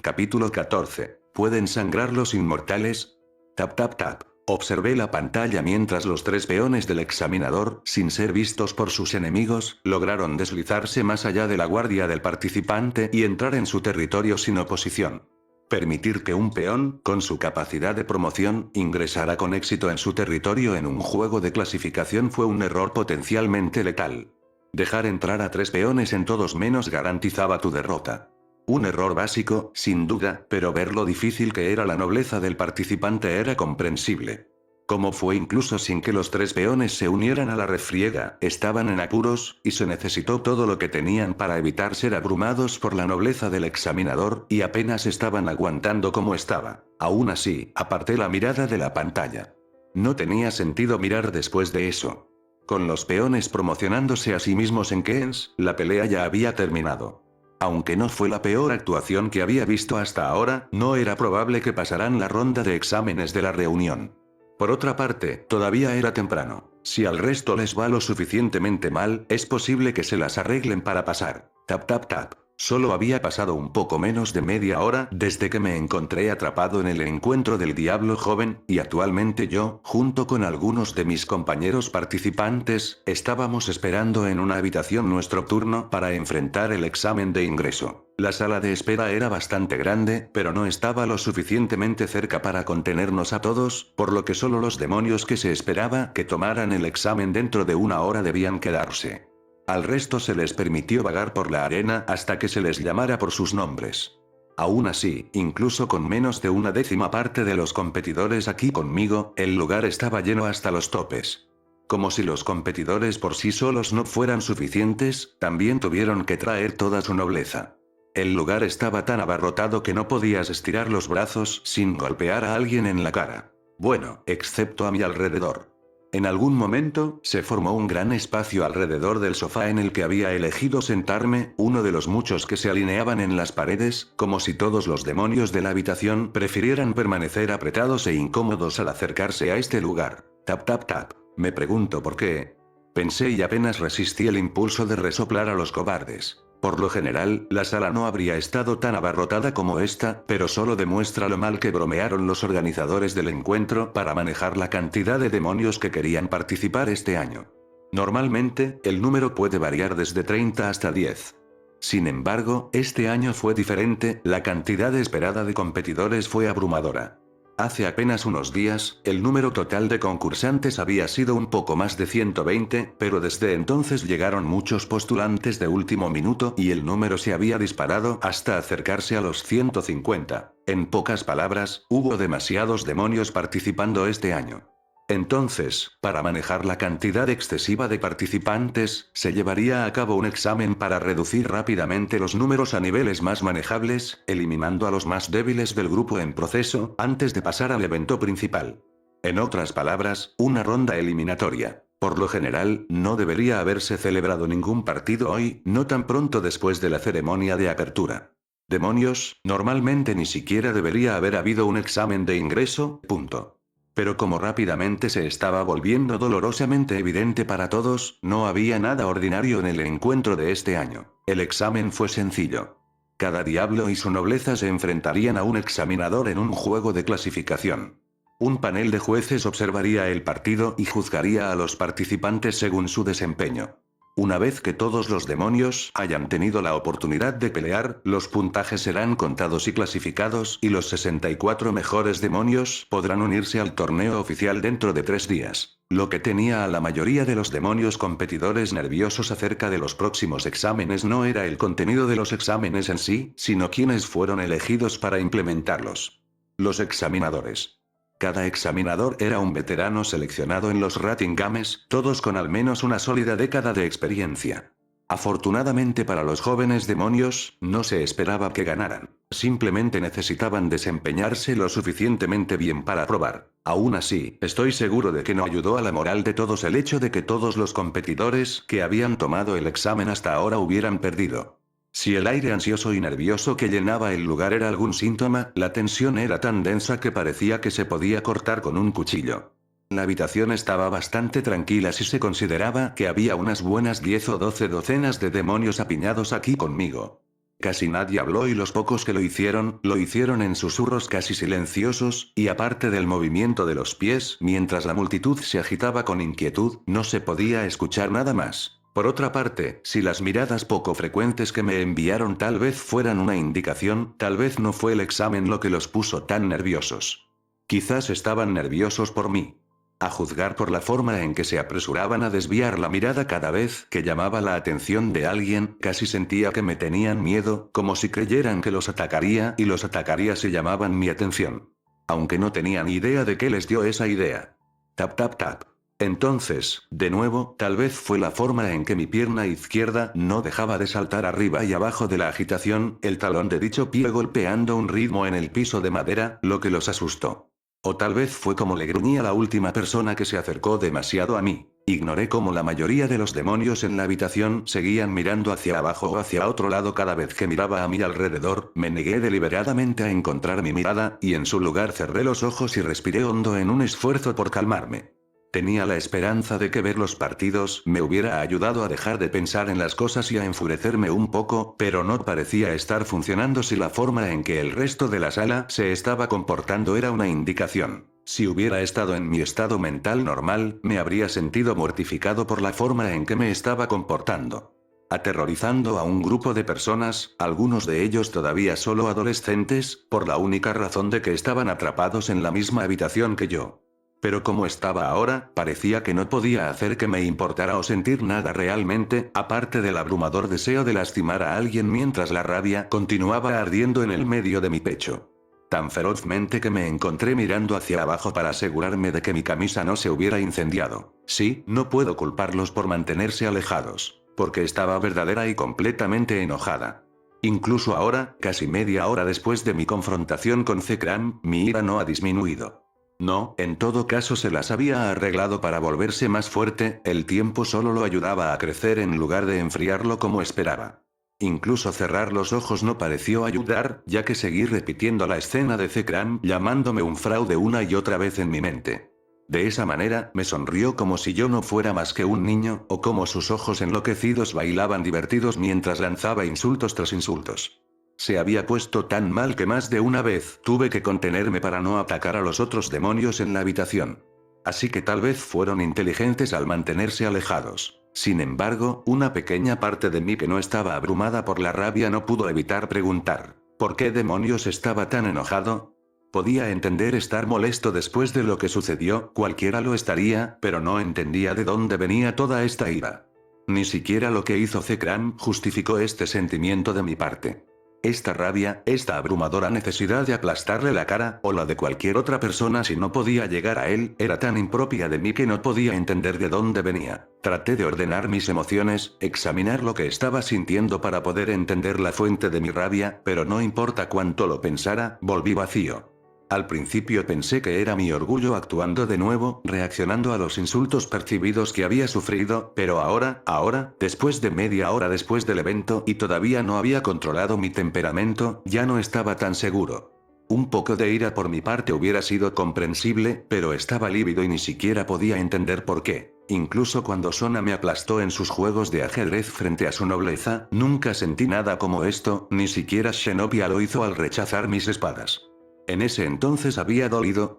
Capítulo 14. ¿Pueden sangrar los inmortales? Tap tap tap. Observé la pantalla mientras los 3 peones del examinador, sin ser vistos por sus enemigos, lograron deslizarse más allá de la guardia del participante y entrar en su territorio sin oposición. Permitir que un peón, con su capacidad de promoción, ingresara con éxito en su territorio en un juego de clasificación fue un error potencialmente letal. Dejar entrar a 3 peones en todos menos garantizaba tu derrota. Un error básico, sin duda, pero ver lo difícil que era la nobleza del participante era comprensible. Como fue incluso sin que los 3 peones se unieran a la refriega, estaban en apuros, y se necesitó todo lo que tenían para evitar ser abrumados por la nobleza del examinador, y apenas estaban aguantando como estaba. Aún así, aparté la mirada de la pantalla. No tenía sentido mirar después de eso. Con los peones promocionándose a sí mismos en Keynes, la pelea ya había terminado. Aunque no fue la peor actuación que había visto hasta ahora, no era probable que pasaran la ronda de exámenes de la reunión. Por otra parte, todavía era temprano. Si al resto les va lo suficientemente mal, es posible que se las arreglen para pasar. Tap tap tap. Solo había pasado un poco menos de media hora desde que me encontré atrapado en el encuentro del diablo joven, y actualmente yo, junto con algunos de mis compañeros participantes, estábamos esperando en una habitación nuestro turno para enfrentar el examen de ingreso. La sala de espera era bastante grande, pero no estaba lo suficientemente cerca para contenernos a todos, por lo que solo los demonios que se esperaba que tomaran el examen dentro de una hora debían quedarse. Al resto se les permitió vagar por la arena hasta que se les llamara por sus nombres. Aún así, incluso con menos de 1/10 parte de los competidores aquí conmigo, el lugar estaba lleno hasta los topes. Como si los competidores por sí solos no fueran suficientes, también tuvieron que traer toda su nobleza. El lugar estaba tan abarrotado que no podías estirar los brazos sin golpear a alguien en la cara. Bueno, excepto a mi alrededor. En algún momento, se formó un gran espacio alrededor del sofá en el que había elegido sentarme, uno de los muchos que se alineaban en las paredes, como si todos los demonios de la habitación prefirieran permanecer apretados e incómodos al acercarse a este lugar. Tap tap tap. Me pregunto por qué. Pensé y apenas resistí el impulso de resoplar a los cobardes. Por lo general, la sala no habría estado tan abarrotada como esta, pero solo demuestra lo mal que bromearon los organizadores del encuentro para manejar la cantidad de demonios que querían participar este año. Normalmente, el número puede variar desde 30 hasta 10. Sin embargo, este año fue diferente, la cantidad esperada de competidores fue abrumadora. Hace apenas unos días, el número total de concursantes había sido un poco más de 120, pero desde entonces llegaron muchos postulantes de último minuto y el número se había disparado hasta acercarse a los 150. En pocas palabras, hubo demasiados demonios participando este año. Entonces, para manejar la cantidad excesiva de participantes, se llevaría a cabo un examen para reducir rápidamente los números a niveles más manejables, eliminando a los más débiles del grupo en proceso, antes de pasar al evento principal. En otras palabras, una ronda eliminatoria. Por lo general, no debería haberse celebrado ningún partido hoy, no tan pronto después de la ceremonia de apertura. Demonios, normalmente ni siquiera debería haber habido un examen de ingreso, punto. Pero como rápidamente se estaba volviendo dolorosamente evidente para todos, no había nada ordinario en el encuentro de este año. El examen fue sencillo. Cada diablo y su nobleza se enfrentarían a un examinador en un juego de clasificación. Un panel de jueces observaría el partido y juzgaría a los participantes según su desempeño. Una vez que todos los demonios hayan tenido la oportunidad de pelear, los puntajes serán contados y clasificados y los 64 mejores demonios podrán unirse al torneo oficial dentro de 3 días. Lo que tenía a la mayoría de los demonios competidores nerviosos acerca de los próximos exámenes no era el contenido de los exámenes en sí, sino quienes fueron elegidos para implementarlos. Los examinadores. Cada examinador era un veterano seleccionado en los Rating Games, todos con al menos una sólida década de experiencia. Afortunadamente para los jóvenes demonios, no se esperaba que ganaran. Simplemente necesitaban desempeñarse lo suficientemente bien para probar. Aún así, estoy seguro de que no ayudó a la moral de todos el hecho de que todos los competidores que habían tomado el examen hasta ahora hubieran perdido. Si el aire ansioso y nervioso que llenaba el lugar era algún síntoma, la tensión era tan densa que parecía que se podía cortar con un cuchillo. La habitación estaba bastante tranquila si se consideraba que había unas buenas 10 o 12 docenas de demonios apiñados aquí conmigo. Casi nadie habló y los pocos que lo hicieron en susurros casi silenciosos, y aparte del movimiento de los pies mientras la multitud se agitaba con inquietud, no se podía escuchar nada más. Por otra parte, si las miradas poco frecuentes que me enviaron tal vez fueran una indicación, tal vez no fue el examen lo que los puso tan nerviosos. Quizás estaban nerviosos por mí. A juzgar por la forma en que se apresuraban a desviar la mirada cada vez que llamaba la atención de alguien, casi sentía que me tenían miedo, como si creyeran que los atacaría y los atacaría si llamaban mi atención. Aunque no tenían idea de qué les dio esa idea. Tap tap tap. Entonces, de nuevo, tal vez fue la forma en que mi pierna izquierda no dejaba de saltar arriba y abajo de la agitación, el talón de dicho pie golpeando un ritmo en el piso de madera, lo que los asustó. O tal vez fue como le gruñí a la última persona que se acercó demasiado a mí. Ignoré cómo la mayoría de los demonios en la habitación seguían mirando hacia abajo o hacia otro lado cada vez que miraba a mi alrededor, me negué deliberadamente a encontrar mi mirada, y en su lugar cerré los ojos y respiré hondo en un esfuerzo por calmarme. Tenía la esperanza de que ver los partidos me hubiera ayudado a dejar de pensar en las cosas y a enfurecerme un poco, pero no parecía estar funcionando si la forma en que el resto de la sala se estaba comportando era una indicación. Si hubiera estado en mi estado mental normal, me habría sentido mortificado por la forma en que me estaba comportando. Aterrorizando a un grupo de personas, algunos de ellos todavía solo adolescentes, por la única razón de que estaban atrapados en la misma habitación que yo. Pero como estaba ahora, parecía que no podía hacer que me importara o sentir nada realmente, aparte del abrumador deseo de lastimar a alguien mientras la rabia continuaba ardiendo en el medio de mi pecho. Tan ferozmente que me encontré mirando hacia abajo para asegurarme de que mi camisa no se hubiera incendiado. Sí, no puedo culparlos por mantenerse alejados, porque estaba verdadera y completamente enojada. Incluso ahora, casi media hora después de mi confrontación con Zekram, mi ira no ha disminuido. No, en todo caso se las había arreglado para volverse más fuerte, el tiempo solo lo ayudaba a crecer en lugar de enfriarlo como esperaba. Incluso cerrar los ojos no pareció ayudar, ya que seguí repitiendo la escena de Zekram llamándome un fraude una y otra vez en mi mente. De esa manera, me sonrió como si yo no fuera más que un niño, o como sus ojos enloquecidos bailaban divertidos mientras lanzaba insultos tras insultos. Se había puesto tan mal que más de una vez tuve que contenerme para no atacar a los otros demonios en la habitación. Así que tal vez fueron inteligentes al mantenerse alejados. Sin embargo, una pequeña parte de mí que no estaba abrumada por la rabia no pudo evitar preguntar, ¿por qué demonios estaba tan enojado? Podía entender estar molesto después de lo que sucedió, cualquiera lo estaría, pero no entendía de dónde venía toda esta ira. Ni siquiera lo que hizo Zekram justificó este sentimiento de mi parte. Esta rabia, esta abrumadora necesidad de aplastarle la cara, o la de cualquier otra persona si no podía llegar a él, era tan impropia de mí que no podía entender de dónde venía. Traté de ordenar mis emociones, examinar lo que estaba sintiendo para poder entender la fuente de mi rabia, pero no importa cuánto lo pensara, volví vacío. Al principio pensé que era mi orgullo actuando de nuevo, reaccionando a los insultos percibidos que había sufrido, pero ahora, después de media hora después del evento y todavía no había controlado mi temperamento, ya no estaba tan seguro. Un poco de ira por mi parte hubiera sido comprensible, pero estaba lívido y ni siquiera podía entender por qué. Incluso cuando Sona me aplastó en sus juegos de ajedrez frente a su nobleza, nunca sentí nada como esto, ni siquiera Xenobia lo hizo al rechazar mis espadas. En ese entonces había dolido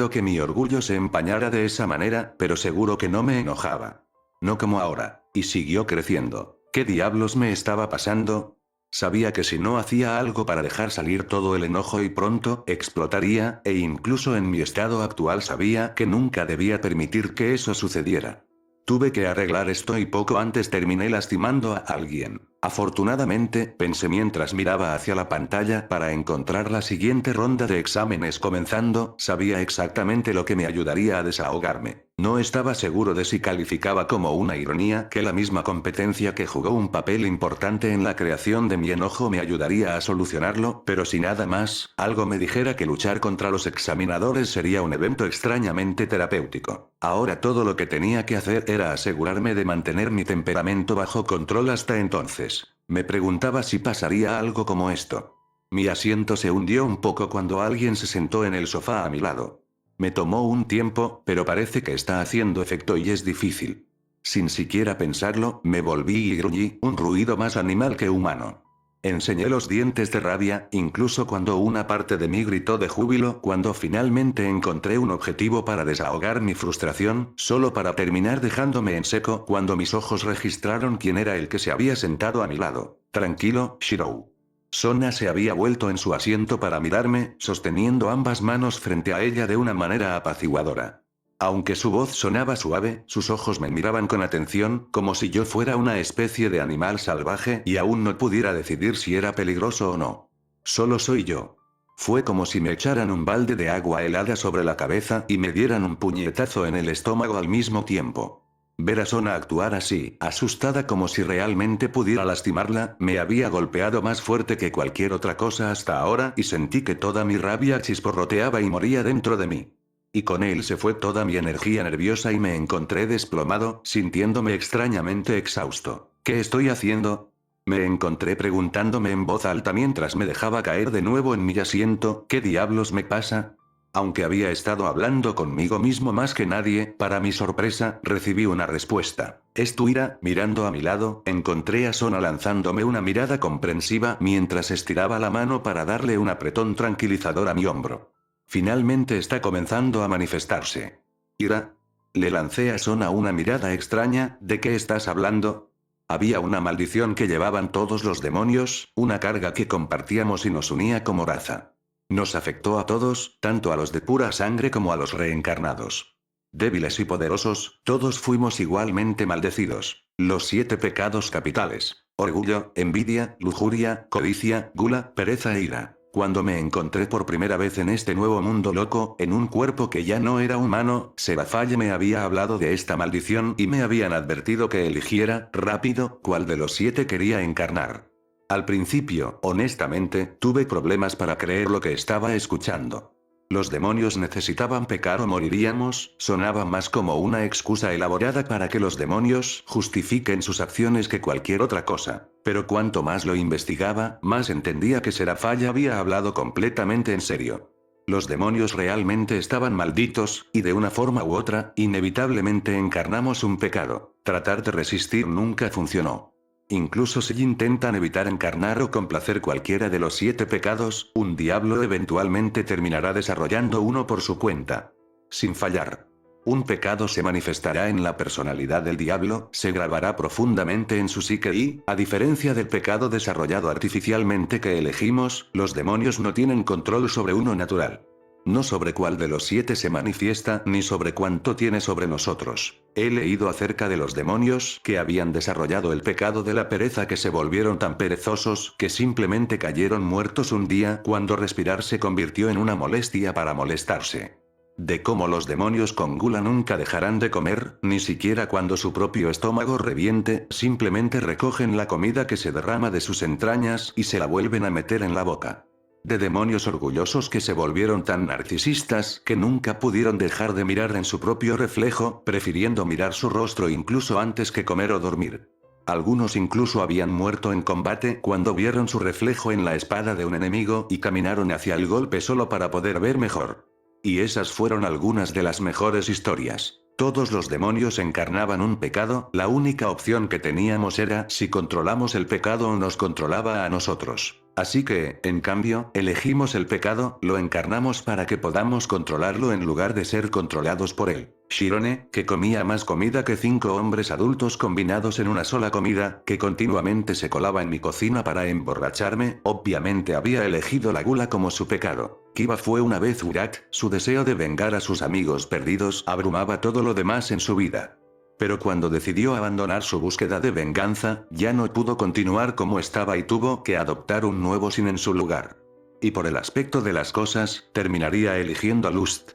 que mi orgullo se empañara de esa manera, pero seguro que no me enojaba. No como ahora, y siguió creciendo. ¿Qué diablos me estaba pasando? Sabía que si no hacía algo para dejar salir todo el enojo y pronto explotaría, e incluso en mi estado actual sabía que nunca debía permitir que eso sucediera. Tuve que arreglar esto y poco antes terminé lastimando a alguien. Afortunadamente, pensé mientras miraba hacia la pantalla para encontrar la siguiente ronda de exámenes comenzando, sabía exactamente lo que me ayudaría a desahogarme. No estaba seguro de si calificaba como una ironía que la misma competencia que jugó un papel importante en la creación de mi enojo me ayudaría a solucionarlo, pero si nada más, algo me dijera que luchar contra los examinadores sería un evento extrañamente terapéutico. Ahora todo lo que tenía que hacer era asegurarme de mantener mi temperamento bajo control hasta entonces. Me preguntaba si pasaría algo como esto. Mi asiento se hundió un poco cuando alguien se sentó en el sofá a mi lado. Me tomó un tiempo, pero parece que está haciendo efecto y es difícil. Sin siquiera pensarlo, me volví y gruñí, un ruido más animal que humano. Enseñé los dientes de rabia, incluso cuando una parte de mí gritó de júbilo cuando finalmente encontré un objetivo para desahogar mi frustración, solo para terminar dejándome en seco cuando mis ojos registraron quién era el que se había sentado a mi lado. Tranquilo, Shirou. Sona se había vuelto en su asiento para mirarme, sosteniendo ambas manos frente a ella de una manera apaciguadora. Aunque su voz sonaba suave, sus ojos me miraban con atención, como si yo fuera una especie de animal salvaje y aún no pudiera decidir si era peligroso o no. Solo soy yo. Fue como si me echaran un balde de agua helada sobre la cabeza y me dieran un puñetazo en el estómago al mismo tiempo. Ver a Sona actuar así, asustada como si realmente pudiera lastimarla, me había golpeado más fuerte que cualquier otra cosa hasta ahora y sentí que toda mi rabia chisporroteaba y moría dentro de mí. Y con él se fue toda mi energía nerviosa y me encontré desplomado, sintiéndome extrañamente exhausto. ¿Qué estoy haciendo? Me encontré preguntándome en voz alta mientras me dejaba caer de nuevo en mi asiento, ¿qué diablos me pasa? Aunque había estado hablando conmigo mismo más que nadie, para mi sorpresa, recibí una respuesta. ¿Es tu ira? Mirando a mi lado, encontré a Sona lanzándome una mirada comprensiva mientras estiraba la mano para darle un apretón tranquilizador a mi hombro. Finalmente está comenzando a manifestarse. ¿Ira? Le lancé a Sona una mirada extraña, ¿de qué estás hablando? Había una maldición que llevaban todos los demonios, una carga que compartíamos y nos unía como raza. Nos afectó a todos, tanto a los de pura sangre como a los reencarnados. Débiles y poderosos, todos fuimos igualmente maldecidos. Los 7 pecados capitales: orgullo, envidia, lujuria, codicia, gula, pereza e ira. Cuando me encontré por primera vez en este nuevo mundo loco, en un cuerpo que ya no era humano, Seraphale me había hablado de esta maldición y me habían advertido que eligiera, rápido, cuál de los 7 quería encarnar. Al principio, honestamente, tuve problemas para creer lo que estaba escuchando. Los demonios necesitaban pecar o moriríamos, sonaba más como una excusa elaborada para que los demonios justifiquen sus acciones que cualquier otra cosa. Pero cuanto más lo investigaba, más entendía que Seraphale había hablado completamente en serio. Los demonios realmente estaban malditos, y de una forma u otra, inevitablemente encarnamos un pecado. Tratar de resistir nunca funcionó. Incluso si intentan evitar encarnar o complacer cualquiera de los 7 pecados, un diablo eventualmente terminará desarrollando uno por su cuenta. Sin fallar. Un pecado se manifestará en la personalidad del diablo, se grabará profundamente en su psique y, a diferencia del pecado desarrollado artificialmente que elegimos, los demonios no tienen control sobre uno natural. No sobre cuál de los 7 se manifiesta, ni sobre cuánto tiene sobre nosotros. He leído acerca de los demonios que habían desarrollado el pecado de la pereza, que se volvieron tan perezosos que simplemente cayeron muertos un día cuando respirar se convirtió en una molestia para molestarse. De cómo los demonios con gula nunca dejarán de comer, ni siquiera cuando su propio estómago reviente, simplemente recogen la comida que se derrama de sus entrañas y se la vuelven a meter en la boca. De demonios orgullosos que se volvieron tan narcisistas que nunca pudieron dejar de mirar en su propio reflejo, prefiriendo mirar su rostro incluso antes que comer o dormir. Algunos incluso habían muerto en combate cuando vieron su reflejo en la espada de un enemigo y caminaron hacia el golpe solo para poder ver mejor. Y esas fueron algunas de las mejores historias. Todos los demonios encarnaban un pecado, la única opción que teníamos era si controlamos el pecado o nos controlaba a nosotros. Así que, en cambio, elegimos el pecado, lo encarnamos para que podamos controlarlo en lugar de ser controlados por él. Shirone, que comía más comida que 5 hombres adultos combinados en una sola comida, que continuamente se colaba en mi cocina para emborracharme, obviamente había elegido la gula como su pecado. Kiba fue una vez Urak, su deseo de vengar a sus amigos perdidos abrumaba todo lo demás en su vida. Pero cuando decidió abandonar su búsqueda de venganza, ya no pudo continuar como estaba y tuvo que adoptar un nuevo sin en su lugar. Y por el aspecto de las cosas, terminaría eligiendo a Lust.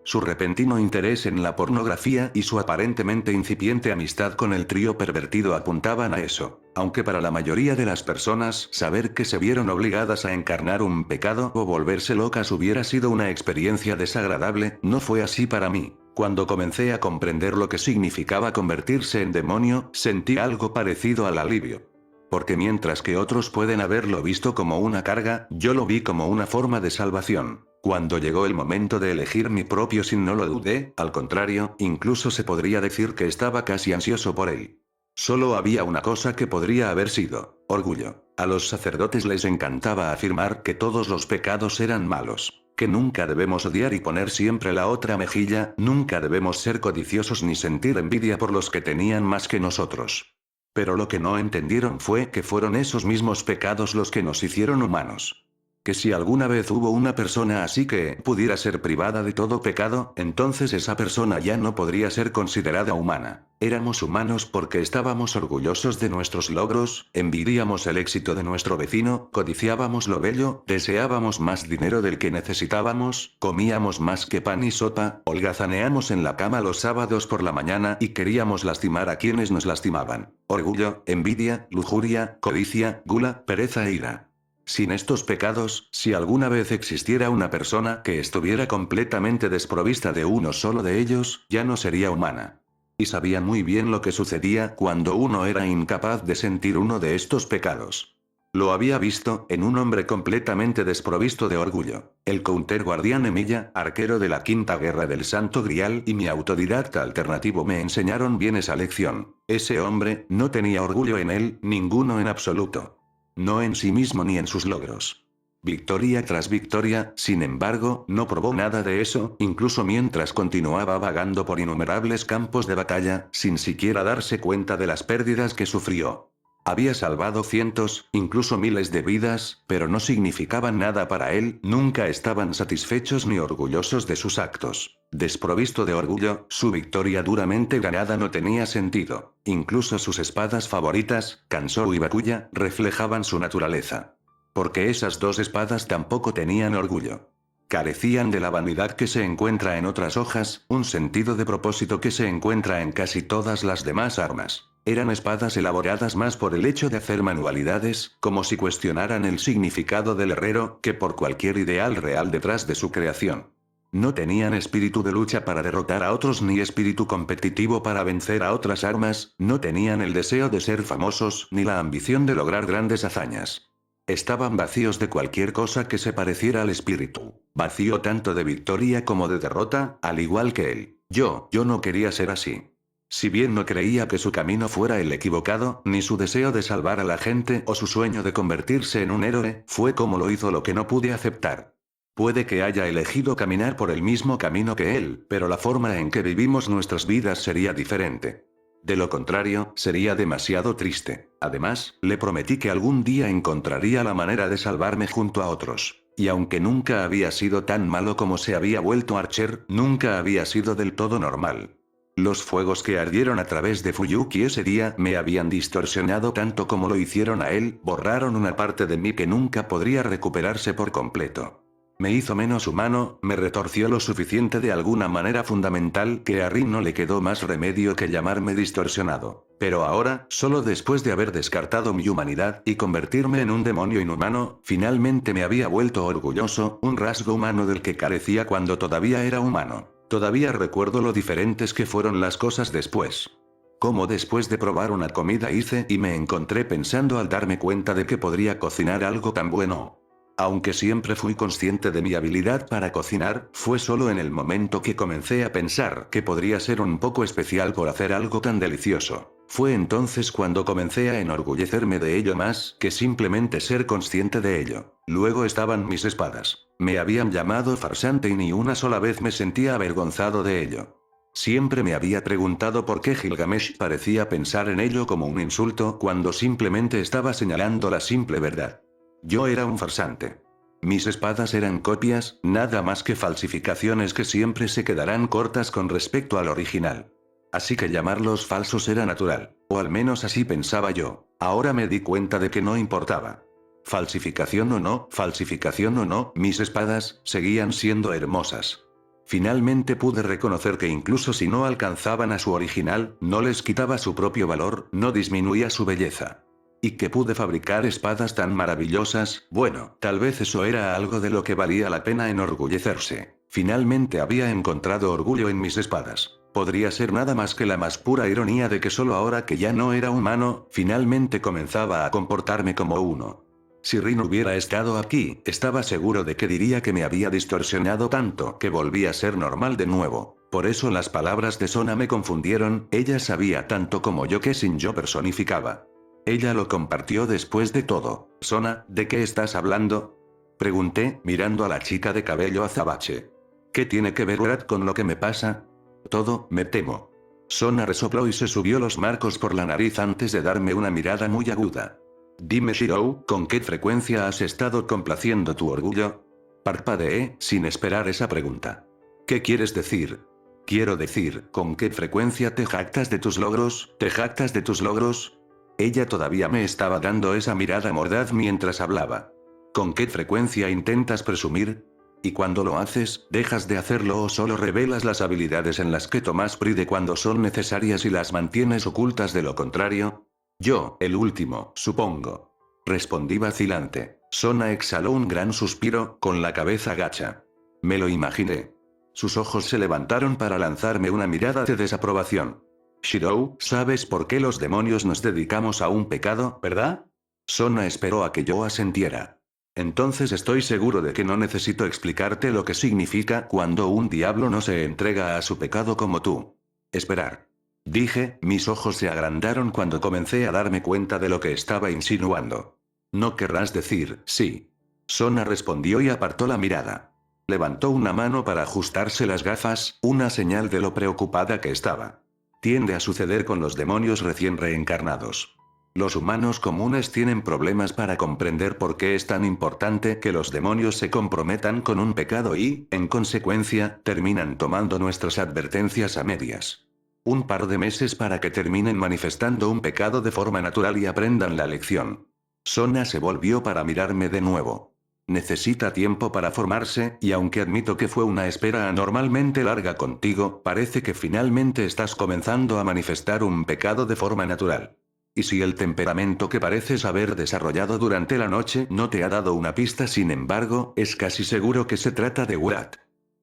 Su repentino interés en la pornografía y su aparentemente incipiente amistad con el trío pervertido apuntaban a eso. Aunque para la mayoría de las personas, saber que se vieron obligadas a encarnar un pecado o volverse locas hubiera sido una experiencia desagradable, no fue así para mí. Cuando comencé a comprender lo que significaba convertirse en demonio, sentí algo parecido al alivio. Porque mientras que otros pueden haberlo visto como una carga, yo lo vi como una forma de salvación. Cuando llegó el momento de elegir mi propio sin no lo dudé, al contrario, incluso se podría decir que estaba casi ansioso por él. Solo había una cosa que podría haber sido. Orgullo. A los sacerdotes les encantaba afirmar que todos los pecados eran malos, que nunca debemos odiar y poner siempre la otra mejilla, nunca debemos ser codiciosos ni sentir envidia por los que tenían más que nosotros. Pero lo que no entendieron fue que fueron esos mismos pecados los que nos hicieron humanos. Que si alguna vez hubo una persona así que pudiera ser privada de todo pecado, entonces esa persona ya no podría ser considerada humana. Éramos humanos porque estábamos orgullosos de nuestros logros, envidiábamos el éxito de nuestro vecino, codiciábamos lo bello, deseábamos más dinero del que necesitábamos, comíamos más que pan y sopa, holgazaneamos en la cama los sábados por la mañana y queríamos lastimar a quienes nos lastimaban. Orgullo, envidia, lujuria, codicia, gula, pereza e ira. Sin estos pecados, si alguna vez existiera una persona que estuviera completamente desprovista de uno solo de ellos, ya no sería humana. Y sabía muy bien lo que sucedía cuando uno era incapaz de sentir uno de estos pecados. Lo había visto en un hombre completamente desprovisto de orgullo. El counter guardián Emilia, arquero de la Quinta Guerra del Santo Grial y mi autodidacta alternativo me enseñaron bien esa lección. Ese hombre no tenía orgullo en él, ninguno en absoluto. No en sí mismo ni en sus logros. Victoria tras victoria, sin embargo, no probó nada de eso, incluso mientras continuaba vagando por innumerables campos de batalla, sin siquiera darse cuenta de las pérdidas que sufrió. Había salvado cientos, incluso miles de vidas, pero no significaban nada para él, nunca estaban satisfechos ni orgullosos de sus actos. Desprovisto de orgullo, su victoria duramente ganada no tenía sentido. Incluso sus espadas favoritas, Kansou y Bakuya, reflejaban su naturaleza. Porque esas dos espadas tampoco tenían orgullo. Carecían de la vanidad que se encuentra en otras hojas, un sentido de propósito que se encuentra en casi todas las demás armas. Eran espadas elaboradas más por el hecho de hacer manualidades, como si cuestionaran el significado del herrero, que por cualquier ideal real detrás de su creación. No tenían espíritu de lucha para derrotar a otros ni espíritu competitivo para vencer a otras armas, no tenían el deseo de ser famosos ni la ambición de lograr grandes hazañas. Estaban vacíos de cualquier cosa que se pareciera al espíritu. Vacío tanto de victoria como de derrota, al igual que él. Yo no quería ser así. Si bien no creía que su camino fuera el equivocado, ni su deseo de salvar a la gente o su sueño de convertirse en un héroe, fue como lo hizo lo que no pude aceptar. Puede que haya elegido caminar por el mismo camino que él, pero la forma en que vivimos nuestras vidas sería diferente. De lo contrario, sería demasiado triste. Además, le prometí que algún día encontraría la manera de salvarme junto a otros. Y aunque nunca había sido tan malo como se había vuelto Archer, nunca había sido del todo normal. Los fuegos que ardieron a través de Fuyuki ese día me habían distorsionado tanto como lo hicieron a él, borraron una parte de mí que nunca podría recuperarse por completo. Me hizo menos humano, me retorció lo suficiente de alguna manera fundamental que a Rin no le quedó más remedio que llamarme distorsionado. Pero ahora, solo después de haber descartado mi humanidad y convertirme en un demonio inhumano, finalmente me había vuelto orgulloso, un rasgo humano del que carecía cuando todavía era humano. Todavía recuerdo lo diferentes que fueron las cosas después. Como después de probar una comida hice y me encontré pensando al darme cuenta de que podría cocinar algo tan bueno. Aunque siempre fui consciente de mi habilidad para cocinar, fue solo en el momento que comencé a pensar que podría ser un poco especial por hacer algo tan delicioso. Fue entonces cuando comencé a enorgullecerme de ello más que simplemente ser consciente de ello. Luego estaban mis espadas. Me habían llamado farsante y ni una sola vez me sentía avergonzado de ello. Siempre me había preguntado por qué Gilgamesh parecía pensar en ello como un insulto cuando simplemente estaba señalando la simple verdad. Yo era un farsante. Mis espadas eran copias, nada más que falsificaciones que siempre se quedarán cortas con respecto al original. Así que llamarlos falsos era natural, o al menos así pensaba yo. Ahora me di cuenta de que no importaba. Falsificación o no, mis espadas seguían siendo hermosas. Finalmente pude reconocer que incluso si no alcanzaban a su original, no les quitaba su propio valor, no disminuía su belleza. Y que pude fabricar espadas tan maravillosas, bueno, tal vez eso era algo de lo que valía la pena enorgullecerse. Finalmente había encontrado orgullo en mis espadas. Podría ser nada más que la más pura ironía de que solo ahora que ya no era humano, finalmente comenzaba a comportarme como uno. Si Rin hubiera estado aquí, estaba seguro de que diría que me había distorsionado tanto que volví a ser normal de nuevo. Por eso las palabras de Sona me confundieron, ella sabía tanto como yo que sin yo personificaba. Ella lo compartió después de todo. Sona, ¿de qué estás hablando? Pregunté, mirando a la chica de cabello azabache. ¿Qué tiene que ver Brad con lo que me pasa? Todo, me temo. Sona resopló y se subió los marcos por la nariz antes de darme una mirada muy aguda. Dime Shirou, ¿con qué frecuencia has estado complaciendo tu orgullo? Parpadeé, sin esperar esa pregunta. ¿Qué quieres decir? Quiero decir, ¿con qué frecuencia te jactas de tus logros? ¿Te jactas de tus logros? Ella todavía me estaba dando esa mirada mordaz mientras hablaba. ¿Con qué frecuencia intentas presumir? ¿Y cuando lo haces, dejas de hacerlo o solo revelas las habilidades en las que tomas pride cuando son necesarias y las mantienes ocultas de lo contrario? Yo, el último, supongo. Respondí vacilante. Sona exhaló un gran suspiro, con la cabeza gacha. Me lo imaginé. Sus ojos se levantaron para lanzarme una mirada de desaprobación. Shirou, ¿sabes por qué los demonios nos dedicamos a un pecado, verdad? Sona esperó a que yo asentiera. Entonces estoy seguro de que no necesito explicarte lo que significa cuando un diablo no se entrega a su pecado como tú. Esperar. Dije, mis ojos se agrandaron cuando comencé a darme cuenta de lo que estaba insinuando. No querrás decir, sí. Sona respondió y apartó la mirada. Levantó una mano para ajustarse las gafas, una señal de lo preocupada que estaba. Tiende a suceder con los demonios recién reencarnados. Los humanos comunes tienen problemas para comprender por qué es tan importante que los demonios se comprometan con un pecado y, en consecuencia, terminan tomando nuestras advertencias a medias. Un par de meses para que terminen manifestando un pecado de forma natural y aprendan la lección. Sona se volvió para mirarme de nuevo. Necesita tiempo para formarse, y aunque admito que fue una espera anormalmente larga contigo, parece que finalmente estás comenzando a manifestar un pecado de forma natural. Y si el temperamento que pareces haber desarrollado durante la noche no te ha dado una pista, sin embargo, es casi seguro que se trata de Wrath.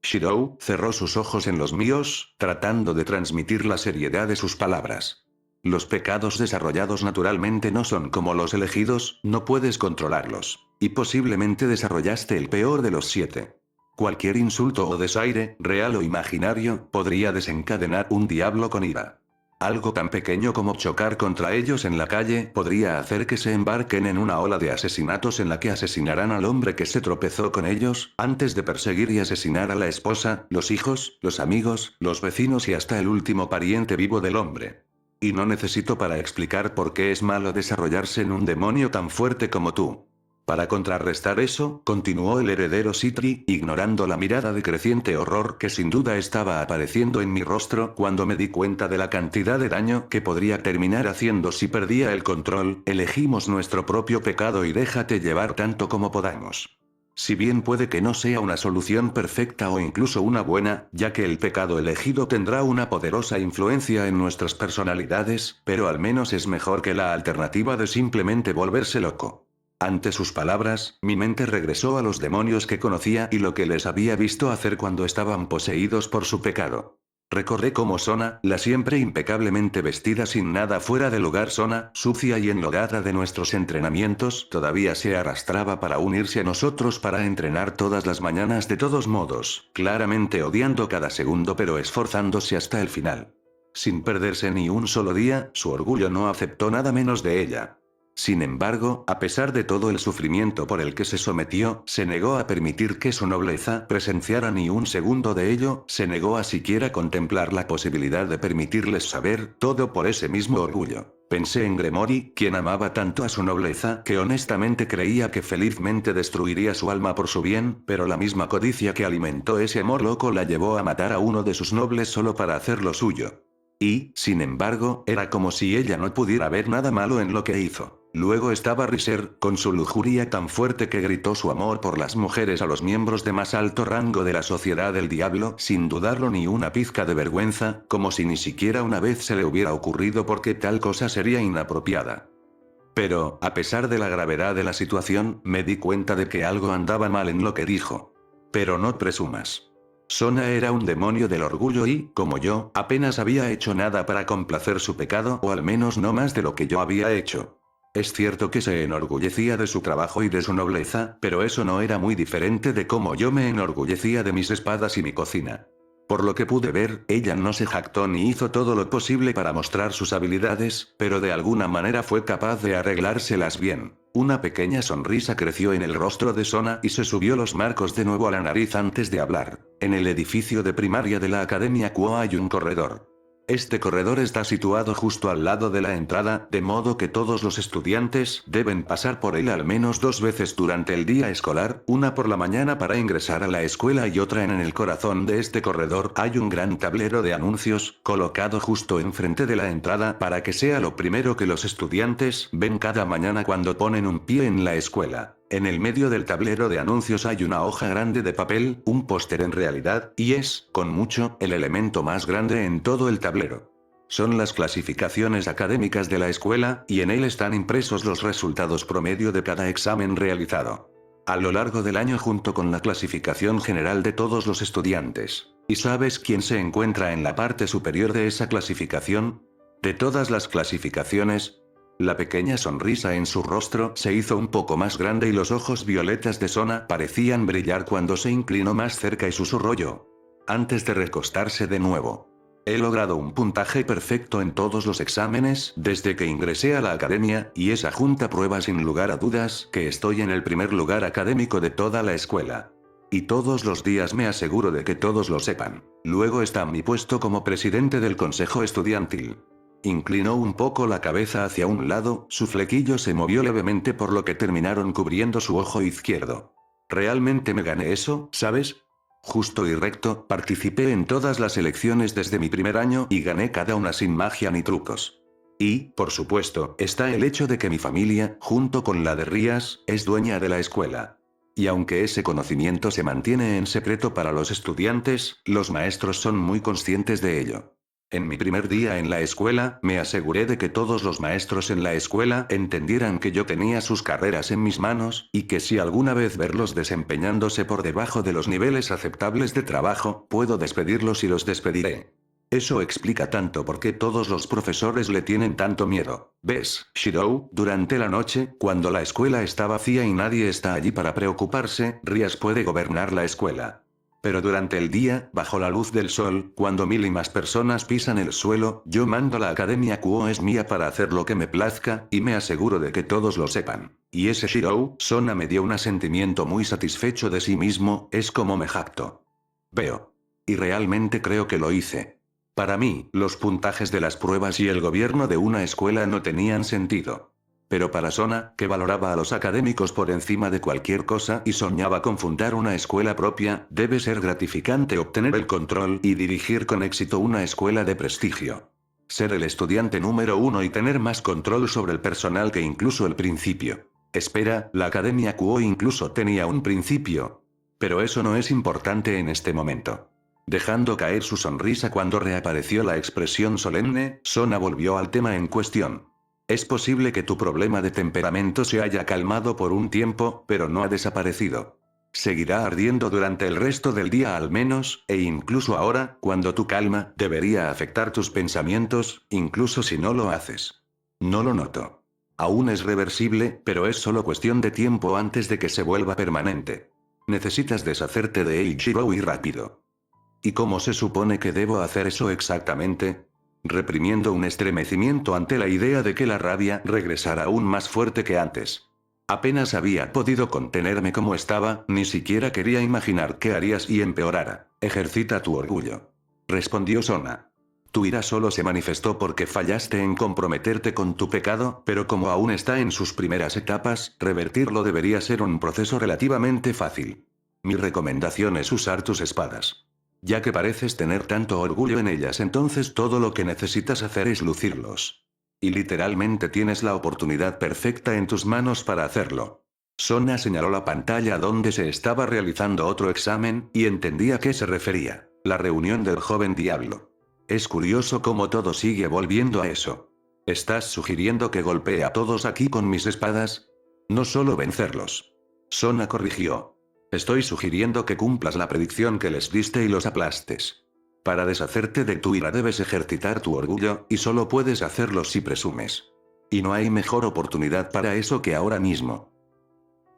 Shirou cerró sus ojos en los míos, tratando de transmitir la seriedad de sus palabras. Los pecados desarrollados naturalmente no son como los elegidos, no puedes controlarlos. Y posiblemente desarrollaste el peor de los 7. Cualquier insulto o desaire, real o imaginario, podría desencadenar un diablo con ira. Algo tan pequeño como chocar contra ellos en la calle podría hacer que se embarquen en una ola de asesinatos en la que asesinarán al hombre que se tropezó con ellos, antes de perseguir y asesinar a la esposa, los hijos, los amigos, los vecinos y hasta el último pariente vivo del hombre. Y no necesito para explicar por qué es malo desarrollarse en un demonio tan fuerte como tú. Para contrarrestar eso, continuó el heredero Sitri, ignorando la mirada de creciente horror que sin duda estaba apareciendo en mi rostro cuando me di cuenta de la cantidad de daño que podría terminar haciendo si perdía el control. Elegimos nuestro propio pecado y déjate llevar tanto como podamos. Si bien puede que no sea una solución perfecta o incluso una buena, ya que el pecado elegido tendrá una poderosa influencia en nuestras personalidades, pero al menos es mejor que la alternativa de simplemente volverse loco. Ante sus palabras, mi mente regresó a los demonios que conocía y lo que les había visto hacer cuando estaban poseídos por su pecado. Recordé cómo Sona, la siempre impecablemente vestida sin nada fuera de lugar Sona, sucia y enlodada de nuestros entrenamientos, todavía se arrastraba para unirse a nosotros para entrenar todas las mañanas de todos modos, claramente odiando cada segundo pero esforzándose hasta el final. Sin perderse ni un solo día, su orgullo no aceptó nada menos de ella. Sin embargo, a pesar de todo el sufrimiento por el que se sometió, se negó a permitir que su nobleza presenciara ni un segundo de ello, se negó a siquiera contemplar la posibilidad de permitirles saber todo por ese mismo orgullo. Pensé en Gremory, quien amaba tanto a su nobleza que honestamente creía que felizmente destruiría su alma por su bien, pero la misma codicia que alimentó ese amor loco la llevó a matar a uno de sus nobles solo para hacer lo suyo. Y, sin embargo, era como si ella no pudiera ver nada malo en lo que hizo. Luego estaba Riser, con su lujuria tan fuerte que gritó su amor por las mujeres a los miembros de más alto rango de la sociedad del diablo, sin dudarlo ni una pizca de vergüenza, como si ni siquiera una vez se le hubiera ocurrido porque tal cosa sería inapropiada. Pero, a pesar de la gravedad de la situación, me di cuenta de que algo andaba mal en lo que dijo. Pero no presumas. Sona era un demonio del orgullo y, como yo, apenas había hecho nada para complacer su pecado o al menos no más de lo que yo había hecho. Es cierto que se enorgullecía de su trabajo y de su nobleza, pero eso no era muy diferente de cómo yo me enorgullecía de mis espadas y mi cocina. Por lo que pude ver, ella no se jactó ni hizo todo lo posible para mostrar sus habilidades, pero de alguna manera fue capaz de arreglárselas bien. Una pequeña sonrisa creció en el rostro de Sona y se subió los marcos de nuevo a la nariz antes de hablar. En el edificio de primaria de la Academia Kuo hay un corredor. Este corredor está situado justo al lado de la entrada, de modo que todos los estudiantes deben pasar por él al menos 2 veces durante el día escolar, una por la mañana para ingresar a la escuela y otra en el corazón de este corredor hay un gran tablero de anuncios, colocado justo enfrente de la entrada para que sea lo primero que los estudiantes ven cada mañana cuando ponen un pie en la escuela. En el medio del tablero de anuncios hay una hoja grande de papel, un póster en realidad, y es, con mucho, el elemento más grande en todo el tablero. Son las clasificaciones académicas de la escuela, y en él están impresos los resultados promedio de cada examen realizado a lo largo del año junto con la clasificación general de todos los estudiantes. ¿Y sabes quién se encuentra en la parte superior de esa clasificación? De todas las clasificaciones, la pequeña sonrisa en su rostro se hizo un poco más grande y los ojos violetas de Sona parecían brillar cuando se inclinó más cerca y susurró yo. Antes de recostarse de nuevo. He logrado un puntaje perfecto en todos los exámenes desde que ingresé a la academia, y esa junta prueba sin lugar a dudas que estoy en el primer lugar académico de toda la escuela. Y todos los días me aseguro de que todos lo sepan. Luego está mi puesto como presidente del consejo estudiantil. Inclinó un poco la cabeza hacia un lado, su flequillo se movió levemente por lo que terminaron cubriendo su ojo izquierdo. Realmente me gané eso, ¿sabes? Justo y recto, participé en todas las elecciones desde mi primer año y gané cada una sin magia ni trucos. Y, por supuesto, está el hecho de que mi familia, junto con la de Rías, es dueña de la escuela. Y aunque ese conocimiento se mantiene en secreto para los estudiantes, los maestros son muy conscientes de ello. En mi primer día en la escuela, me aseguré de que todos los maestros en la escuela entendieran que yo tenía sus carreras en mis manos, y que si alguna vez verlos desempeñándose por debajo de los niveles aceptables de trabajo, puedo despedirlos y los despediré. Eso explica tanto por qué todos los profesores le tienen tanto miedo. ¿Ves, Shirou? Durante la noche, cuando la escuela está vacía y nadie está allí para preocuparse, Rías puede gobernar la escuela. Pero durante el día, bajo la luz del sol, cuando mil y más personas pisan el suelo, yo mando la Academia Kuo es mía para hacer lo que me plazca, y me aseguro de que todos lo sepan. Y ese Shirou, Sona me dio un sentimiento muy satisfecho de sí mismo, es como me jacto. Veo. Y realmente creo que lo hice. Para mí, los puntajes de las pruebas y el gobierno de una escuela no tenían sentido. Pero para Sona, que valoraba a los académicos por encima de cualquier cosa y soñaba con fundar una escuela propia, debe ser gratificante obtener el control y dirigir con éxito una escuela de prestigio. Ser el estudiante número 1 y tener más control sobre el personal que incluso el principio. Espera, la Academia Kuo incluso tenía un principio. Pero eso no es importante en este momento. Dejando caer su sonrisa cuando reapareció la expresión solemne, Sona volvió al tema en cuestión. Es posible que tu problema de temperamento se haya calmado por un tiempo, pero no ha desaparecido. Seguirá ardiendo durante el resto del día al menos, e incluso ahora, cuando tu calma debería afectar tus pensamientos, incluso si no lo haces. No lo noto. Aún es reversible, pero es solo cuestión de tiempo antes de que se vuelva permanente. Necesitas deshacerte de él, Shirou, y rápido. ¿Y cómo se supone que debo hacer eso exactamente? Reprimiendo un estremecimiento ante la idea de que la rabia regresara aún más fuerte que antes. Apenas había podido contenerme como estaba, ni siquiera quería imaginar qué harías y empeorara. Ejercita tu orgullo. Respondió Sona. Tu ira solo se manifestó porque fallaste en comprometerte con tu pecado, pero como aún está en sus primeras etapas, revertirlo debería ser un proceso relativamente fácil. Mi recomendación es usar tus espadas. Ya que pareces tener tanto orgullo en ellas, entonces todo lo que necesitas hacer es lucirlos. Y literalmente tienes la oportunidad perfecta en tus manos para hacerlo. Sona señaló la pantalla donde se estaba realizando otro examen, y entendí a qué se refería. La reunión del joven diablo. Es curioso cómo todo sigue volviendo a eso. ¿Estás sugiriendo que golpee a todos aquí con mis espadas? No solo vencerlos. Sona corrigió. Estoy sugiriendo que cumplas la predicción que les diste y los aplastes. Para deshacerte de tu ira debes ejercitar tu orgullo, y solo puedes hacerlo si presumes. Y no hay mejor oportunidad para eso que ahora mismo.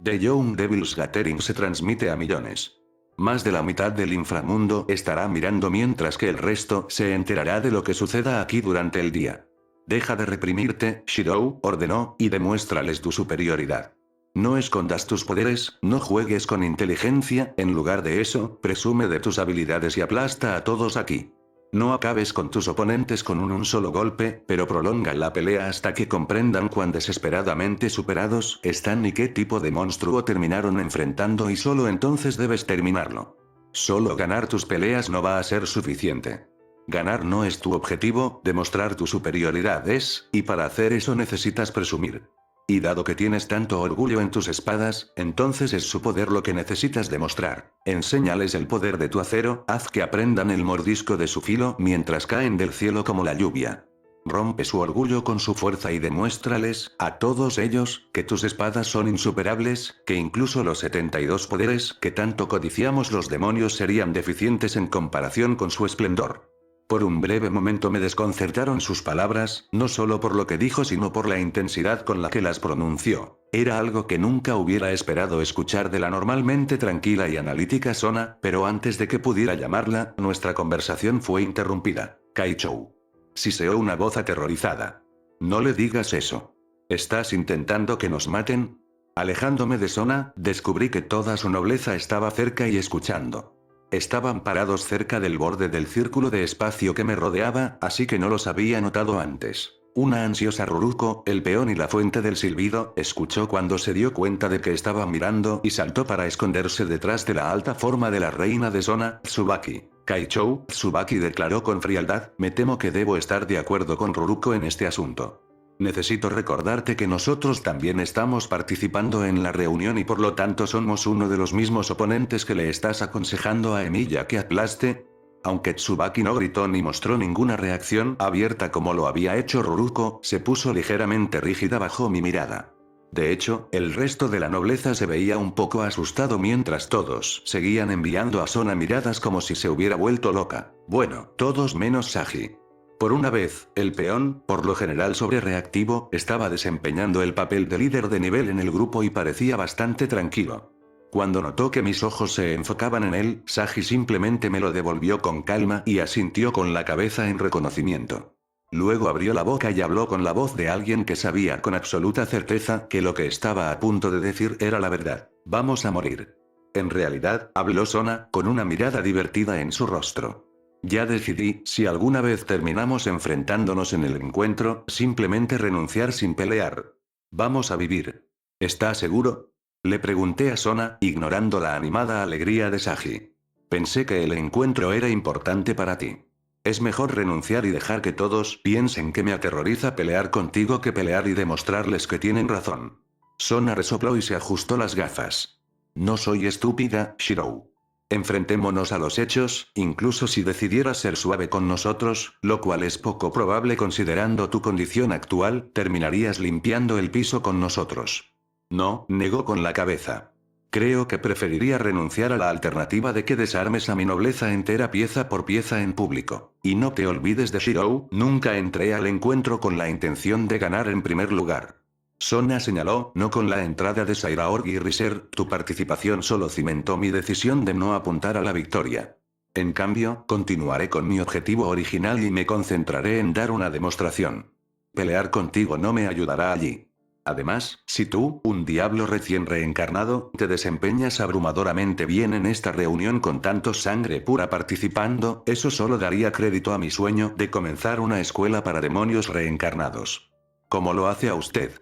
The Young Devil's Gathering se transmite a millones. Más de la mitad del inframundo estará mirando mientras que el resto se enterará de lo que suceda aquí durante el día. Deja de reprimirte, Shirou, ordenó, y demuéstrales tu superioridad. No escondas tus poderes, no juegues con inteligencia, en lugar de eso, presume de tus habilidades y aplasta a todos aquí. No acabes con tus oponentes con un solo golpe, pero prolonga la pelea hasta que comprendan cuán desesperadamente superados están y qué tipo de monstruo terminaron enfrentando y solo entonces debes terminarlo. Solo ganar tus peleas no va a ser suficiente. Ganar no es tu objetivo, demostrar tu superioridad es, y para hacer eso necesitas presumir. Y dado que tienes tanto orgullo en tus espadas, entonces es su poder lo que necesitas demostrar. Enséñales el poder de tu acero, haz que aprendan el mordisco de su filo mientras caen del cielo como la lluvia. Rompe su orgullo con su fuerza y demuéstrales, a todos ellos, que tus espadas son insuperables, que incluso los 72 poderes que tanto codiciamos los demonios serían deficientes en comparación con su esplendor. Por un breve momento me desconcertaron sus palabras, no solo por lo que dijo sino por la intensidad con la que las pronunció. Era algo que nunca hubiera esperado escuchar de la normalmente tranquila y analítica Sona, pero antes de que pudiera llamarla, nuestra conversación fue interrumpida. Kaichou. Siseó una voz aterrorizada. No le digas eso. ¿Estás intentando que nos maten? Alejándome de Sona, descubrí que toda su nobleza estaba cerca y escuchando. Estaban parados cerca del borde del círculo de espacio que me rodeaba, así que no los había notado antes. Una ansiosa Ruruko, el peón y la fuente del silbido, escuchó cuando se dio cuenta de que estaba mirando y saltó para esconderse detrás de la alta forma de la reina de Sona, Tsubaki. Kaichou, Tsubaki declaró con frialdad, me temo que debo estar de acuerdo con Ruruko en este asunto. Necesito recordarte que nosotros también estamos participando en la reunión y por lo tanto somos uno de los mismos oponentes que le estás aconsejando a Emilia que aplaste. Aunque Tsubaki no gritó ni mostró ninguna reacción abierta como lo había hecho Ruruko, se puso ligeramente rígida bajo mi mirada. De hecho, el resto de la nobleza se veía un poco asustado mientras todos seguían enviando a Sona miradas como si se hubiera vuelto loca. Bueno, todos menos Saji. Por una vez, el peón, por lo general sobrereactivo, estaba desempeñando el papel de líder de nivel en el grupo y parecía bastante tranquilo. Cuando notó que mis ojos se enfocaban en él, Saji simplemente me lo devolvió con calma y asintió con la cabeza en reconocimiento. Luego abrió la boca y habló con la voz de alguien que sabía con absoluta certeza que lo que estaba a punto de decir era la verdad. Vamos a morir. En realidad, habló Sona, con una mirada divertida en su rostro. Ya decidí, si alguna vez terminamos enfrentándonos en el encuentro, simplemente renunciar sin pelear. Vamos a vivir. ¿Estás seguro? Le pregunté a Sona, ignorando la animada alegría de Saji. Pensé que el encuentro era importante para ti. Es mejor renunciar y dejar que todos piensen que me aterroriza pelear contigo que pelear y demostrarles que tienen razón. Sona resopló y se ajustó las gafas. No soy estúpida, Shirou. Enfrentémonos a los hechos, incluso si decidieras ser suave con nosotros, lo cual es poco probable considerando tu condición actual, terminarías limpiando el piso con nosotros. No, negó con la cabeza. Creo que preferiría renunciar a la alternativa de que desarmes a mi nobleza entera pieza por pieza en público. Y no te olvides de Shirou, nunca entré al encuentro con la intención de ganar en primer lugar. Sona señaló, no con la entrada de Sairaorg y Riser, tu participación solo cimentó mi decisión de no apuntar a la victoria. En cambio, continuaré con mi objetivo original y me concentraré en dar una demostración. Pelear contigo no me ayudará allí. Además, si tú, un diablo recién reencarnado, te desempeñas abrumadoramente bien en esta reunión con tanto sangre pura participando, eso solo daría crédito a mi sueño de comenzar una escuela para demonios reencarnados. Como lo hace a usted.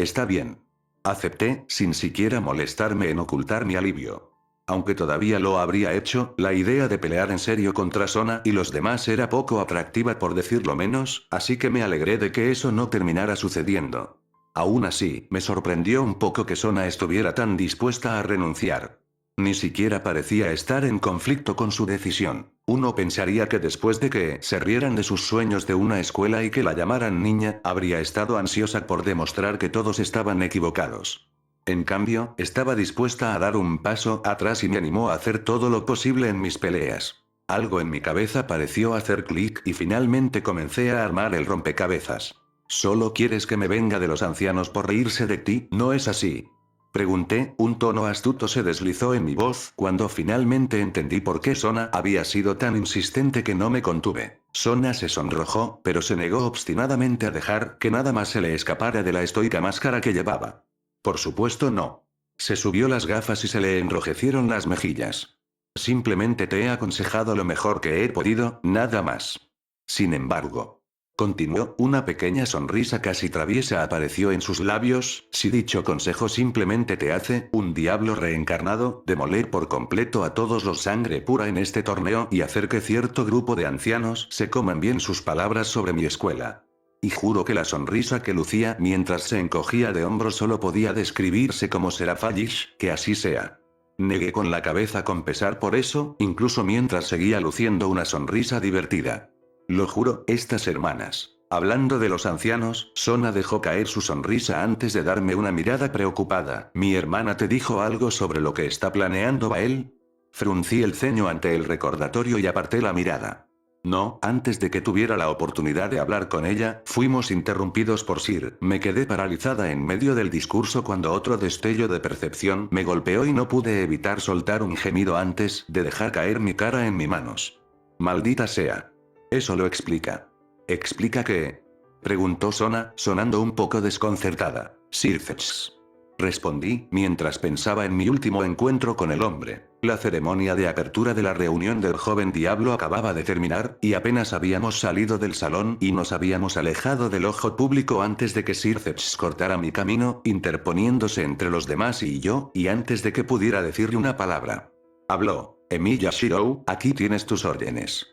Está bien. Acepté, sin siquiera molestarme en ocultar mi alivio. Aunque todavía lo habría hecho, la idea de pelear en serio contra Sona y los demás era poco atractiva por decirlo menos, así que me alegré de que eso no terminara sucediendo. Aún así, me sorprendió un poco que Sona estuviera tan dispuesta a renunciar. Ni siquiera parecía estar en conflicto con su decisión. Uno pensaría que después de que se rieran de sus sueños de una escuela y que la llamaran niña, habría estado ansiosa por demostrar que todos estaban equivocados. En cambio, estaba dispuesta a dar un paso atrás y me animó a hacer todo lo posible en mis peleas. Algo en mi cabeza pareció hacer clic y finalmente comencé a armar el rompecabezas. Solo quieres que me venga de los ancianos por reírse de ti, ¿no es así? Pregunté, un tono astuto se deslizó en mi voz cuando finalmente entendí por qué Sona había sido tan insistente que no me contuve. Sona se sonrojó, pero se negó obstinadamente a dejar que nada más se le escapara de la estoica máscara que llevaba. Por supuesto no. Se subió las gafas y se le enrojecieron las mejillas. Simplemente te he aconsejado lo mejor que he podido, nada más. Sin embargo, continuó, una pequeña sonrisa casi traviesa apareció en sus labios, si dicho consejo simplemente te hace, un diablo reencarnado, demoler por completo a todos los sangre pura en este torneo y hacer que cierto grupo de ancianos se coman bien sus palabras sobre mi escuela. Y juro que la sonrisa que lucía mientras se encogía de hombros solo podía describirse como Serafallish, que así sea. Negué con la cabeza con pesar por eso, incluso mientras seguía luciendo una sonrisa divertida. Lo juro, estas hermanas. Hablando de los ancianos, Sona dejó caer su sonrisa antes de darme una mirada preocupada. ¿Mi hermana te dijo algo sobre lo que está planeando Bael? Fruncí el ceño ante el recordatorio y aparté la mirada. No, antes de que tuviera la oportunidad de hablar con ella, fuimos interrumpidos por Sir. Me quedé paralizada en medio del discurso cuando otro destello de percepción me golpeó y no pude evitar soltar un gemido antes de dejar caer mi cara en mis manos. Maldita sea. Eso lo explica. ¿Explica qué? Preguntó Sona, sonando un poco desconcertada. Sir Fetch. Respondí, mientras pensaba en mi último encuentro con el hombre. La ceremonia de apertura de la reunión del joven diablo acababa de terminar, y apenas habíamos salido del salón y nos habíamos alejado del ojo público antes de que Sir Fetch cortara mi camino, interponiéndose entre los demás y yo, y antes de que pudiera decirle una palabra. Habló, Emilia Shirou, aquí tienes tus órdenes.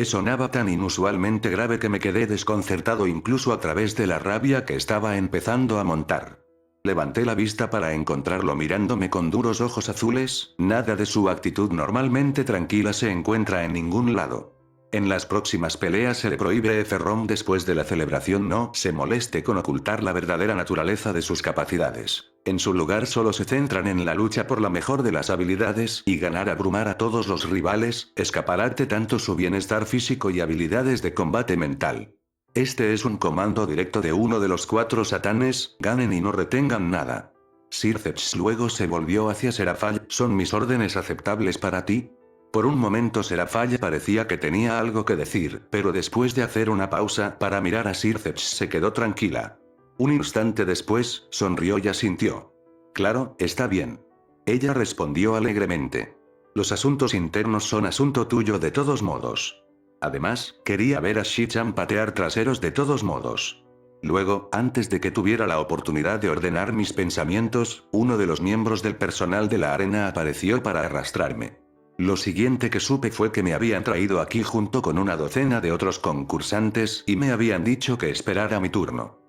Sonaba tan inusualmente grave que me quedé desconcertado incluso a través de la rabia que estaba empezando a montar. Levanté la vista para encontrarlo mirándome con duros ojos azules, nada de su actitud normalmente tranquila se encuentra en ningún lado. En las próximas peleas se le prohíbe a Ferrom después de la celebración no se moleste con ocultar la verdadera naturaleza de sus capacidades. En su lugar solo se centran en la lucha por la mejor de las habilidades y ganar abrumar a todos los rivales, escaparate tanto su bienestar físico y habilidades de combate mental. Este es un comando directo de uno de los 4 satanes, ganen y no retengan nada. Sir Fetch luego se volvió hacia Serafall, ¿son mis órdenes aceptables para ti? Por un momento Serafall parecía que tenía algo que decir, pero después de hacer una pausa para mirar a Sir Fetch se quedó tranquila. Un instante después, sonrió y asintió. Claro, está bien. Ella respondió alegremente. Los asuntos internos son asunto tuyo de todos modos. Además, quería ver a Shi-chan patear traseros de todos modos. Luego, antes de que tuviera la oportunidad de ordenar mis pensamientos, uno de los miembros del personal de la arena apareció para arrastrarme. Lo siguiente que supe fue que me habían traído aquí junto con una docena de otros concursantes y me habían dicho que esperara mi turno.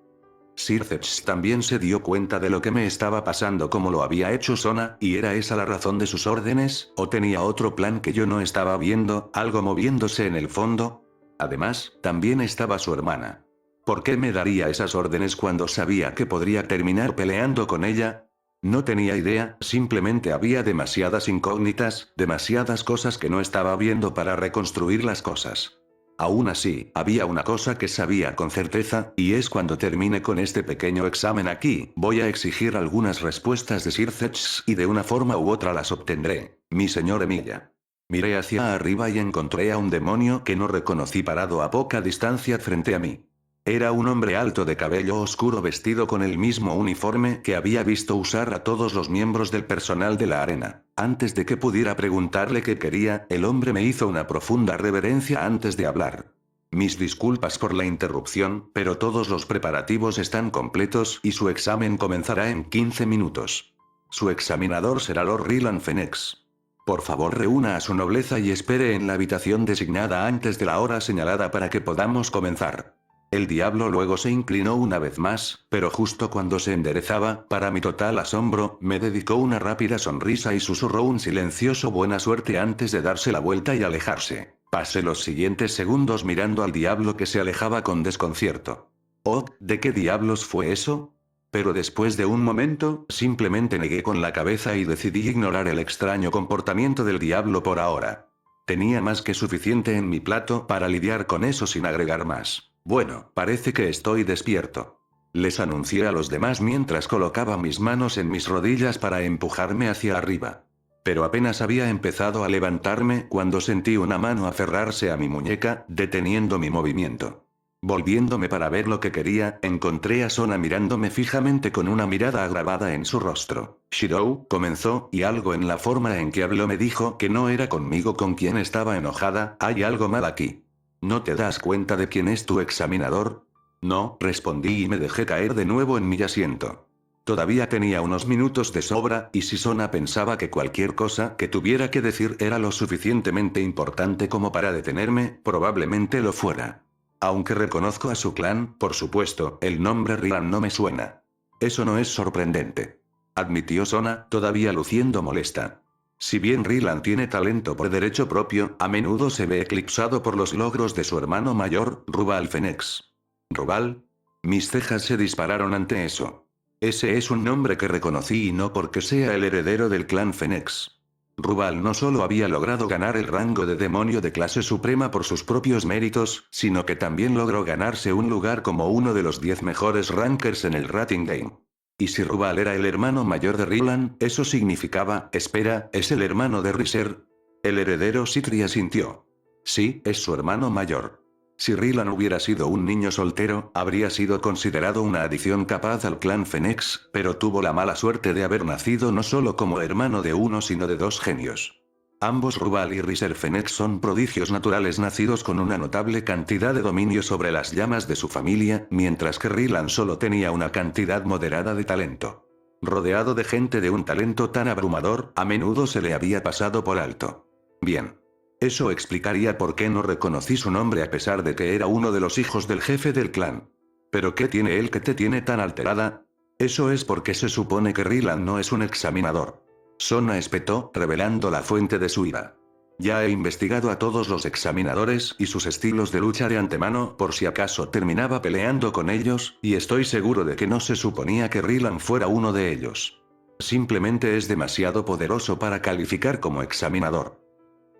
Sir Fetch también se dio cuenta de lo que me estaba pasando como lo había hecho Sona, y era esa la razón de sus órdenes, o tenía otro plan que yo no estaba viendo, algo moviéndose en el fondo. Además, también estaba su hermana. ¿Por qué me daría esas órdenes cuando sabía que podría terminar peleando con ella? No tenía idea, simplemente había demasiadas incógnitas, demasiadas cosas que no estaba viendo para reconstruir las cosas. Aún así, había una cosa que sabía con certeza, y es cuando termine con este pequeño examen aquí, voy a exigir algunas respuestas de Sir Fetch y de una forma u otra las obtendré, mi señor Emilia. Miré hacia arriba y encontré a un demonio que no reconocí parado a poca distancia frente a mí. Era un hombre alto de cabello oscuro vestido con el mismo uniforme que había visto usar a todos los miembros del personal de la arena. Antes de que pudiera preguntarle qué quería, el hombre me hizo una profunda reverencia antes de hablar. Mis disculpas por la interrupción, pero todos los preparativos están completos y su examen comenzará en 15 minutos. Su examinador será Lord Rylan Fenix. Por favor reúna a su nobleza y espere en la habitación designada antes de la hora señalada para que podamos comenzar. El diablo luego se inclinó una vez más, pero justo cuando se enderezaba, para mi total asombro, me dedicó una rápida sonrisa y susurró un silencioso buena suerte antes de darse la vuelta y alejarse. Pasé los siguientes segundos mirando al diablo que se alejaba con desconcierto. Oh, ¿de qué diablos fue eso? Pero después de un momento, simplemente negué con la cabeza y decidí ignorar el extraño comportamiento del diablo por ahora. Tenía más que suficiente en mi plato para lidiar con eso sin agregar más. Bueno, parece que estoy despierto. Les anuncié a los demás mientras colocaba mis manos en mis rodillas para empujarme hacia arriba. Pero apenas había empezado a levantarme cuando sentí una mano aferrarse a mi muñeca, deteniendo mi movimiento. Volviéndome para ver lo que quería, encontré a Sona mirándome fijamente con una mirada agravada en su rostro. Shirou, comenzó, y algo en la forma en que habló me dijo que no era conmigo con quien estaba enojada, hay algo mal aquí. ¿No te das cuenta de quién es tu examinador? No, respondí y me dejé caer de nuevo en mi asiento. Todavía tenía unos minutos de sobra, y si Sona pensaba que cualquier cosa que tuviera que decir era lo suficientemente importante como para detenerme, probablemente lo fuera. Aunque reconozco a su clan, por supuesto, el nombre Rilan no me suena. Eso no es sorprendente. Admitió Sona, todavía luciendo molesta. Si bien Rilan tiene talento por derecho propio, a menudo se ve eclipsado por los logros de su hermano mayor, Rubal Fenix. ¿Rubal? Mis cejas se dispararon ante eso. Ese es un nombre que reconocí y no porque sea el heredero del clan Fenix. Rubal no solo había logrado ganar el rango de demonio de clase suprema por sus propios méritos, sino que también logró ganarse un lugar como uno de los 10 mejores rankers en el Rating Game. Y si Rubal era el hermano mayor de Rilan, eso significaba, espera, ¿es el hermano de Riser? El heredero Sitri asintió. Sí, es su hermano mayor. Si Rilan hubiera sido un niño soltero, habría sido considerado una adición capaz al clan Fenix, pero tuvo la mala suerte de haber nacido no solo como hermano de uno sino de dos genios. Ambos Rubal y Riser Fenix son prodigios naturales nacidos con una notable cantidad de dominio sobre las llamas de su familia, mientras que Rilan solo tenía una cantidad moderada de talento. Rodeado de gente de un talento tan abrumador, a menudo se le había pasado por alto. Bien. Eso explicaría por qué no reconocí su nombre a pesar de que era uno de los hijos del jefe del clan. ¿Pero qué tiene él que te tiene tan alterada? Eso es porque se supone que Rilan no es un examinador. Sona espetó, revelando la fuente de su ira. Ya he investigado a todos los examinadores y sus estilos de lucha de antemano por si acaso terminaba peleando con ellos, y estoy seguro de que no se suponía que Rilan fuera uno de ellos. Simplemente es demasiado poderoso para calificar como examinador.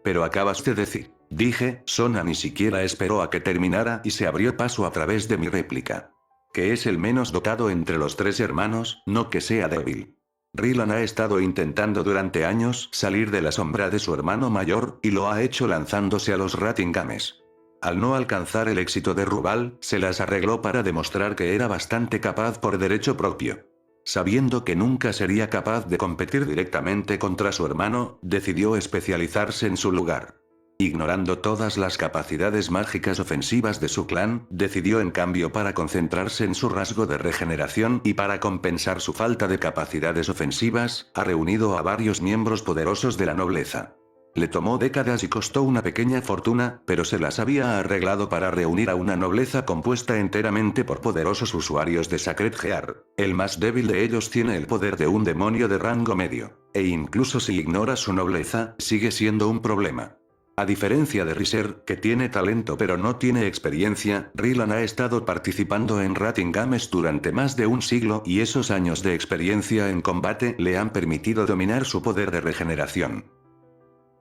Pero acabas de decir, dije, Sona ni siquiera esperó a que terminara y se abrió paso a través de mi réplica. Que es el menos dotado entre los tres hermanos, no que sea débil. Rilan ha estado intentando durante años salir de la sombra de su hermano mayor, y lo ha hecho lanzándose a los Rating Games. Al no alcanzar el éxito de Rubal, se las arregló para demostrar que era bastante capaz por derecho propio. Sabiendo que nunca sería capaz de competir directamente contra su hermano, decidió especializarse en su lugar. Ignorando todas las capacidades mágicas ofensivas de su clan, decidió en cambio para concentrarse en su rasgo de regeneración y para compensar su falta de capacidades ofensivas, ha reunido a varios miembros poderosos de la nobleza. Le tomó décadas y costó una pequeña fortuna, pero se las había arreglado para reunir a una nobleza compuesta enteramente por poderosos usuarios de Sacred Gear. El más débil de ellos tiene el poder de un demonio de rango medio, e incluso si ignora su nobleza, sigue siendo un problema. A diferencia de Riser, que tiene talento pero no tiene experiencia, Rilan ha estado participando en Rating Games durante más de un siglo y esos años de experiencia en combate le han permitido dominar su poder de regeneración.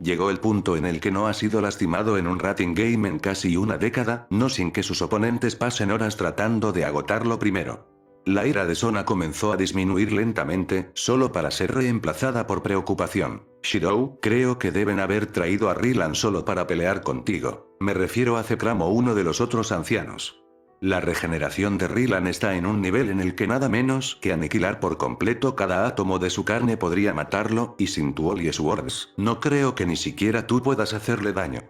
Llegó el punto en el que no ha sido lastimado en un Rating Game en casi una década, no sin que sus oponentes pasen horas tratando de agotarlo primero. La ira de Sona comenzó a disminuir lentamente, solo para ser reemplazada por preocupación. Shirou, creo que deben haber traído a Rilan solo para pelear contigo. Me refiero a Zekramo, uno de los otros ancianos. La regeneración de Rilan está en un nivel en el que nada menos que aniquilar por completo cada átomo de su carne podría matarlo, y sin tu Holy Swords, no creo que ni siquiera tú puedas hacerle daño.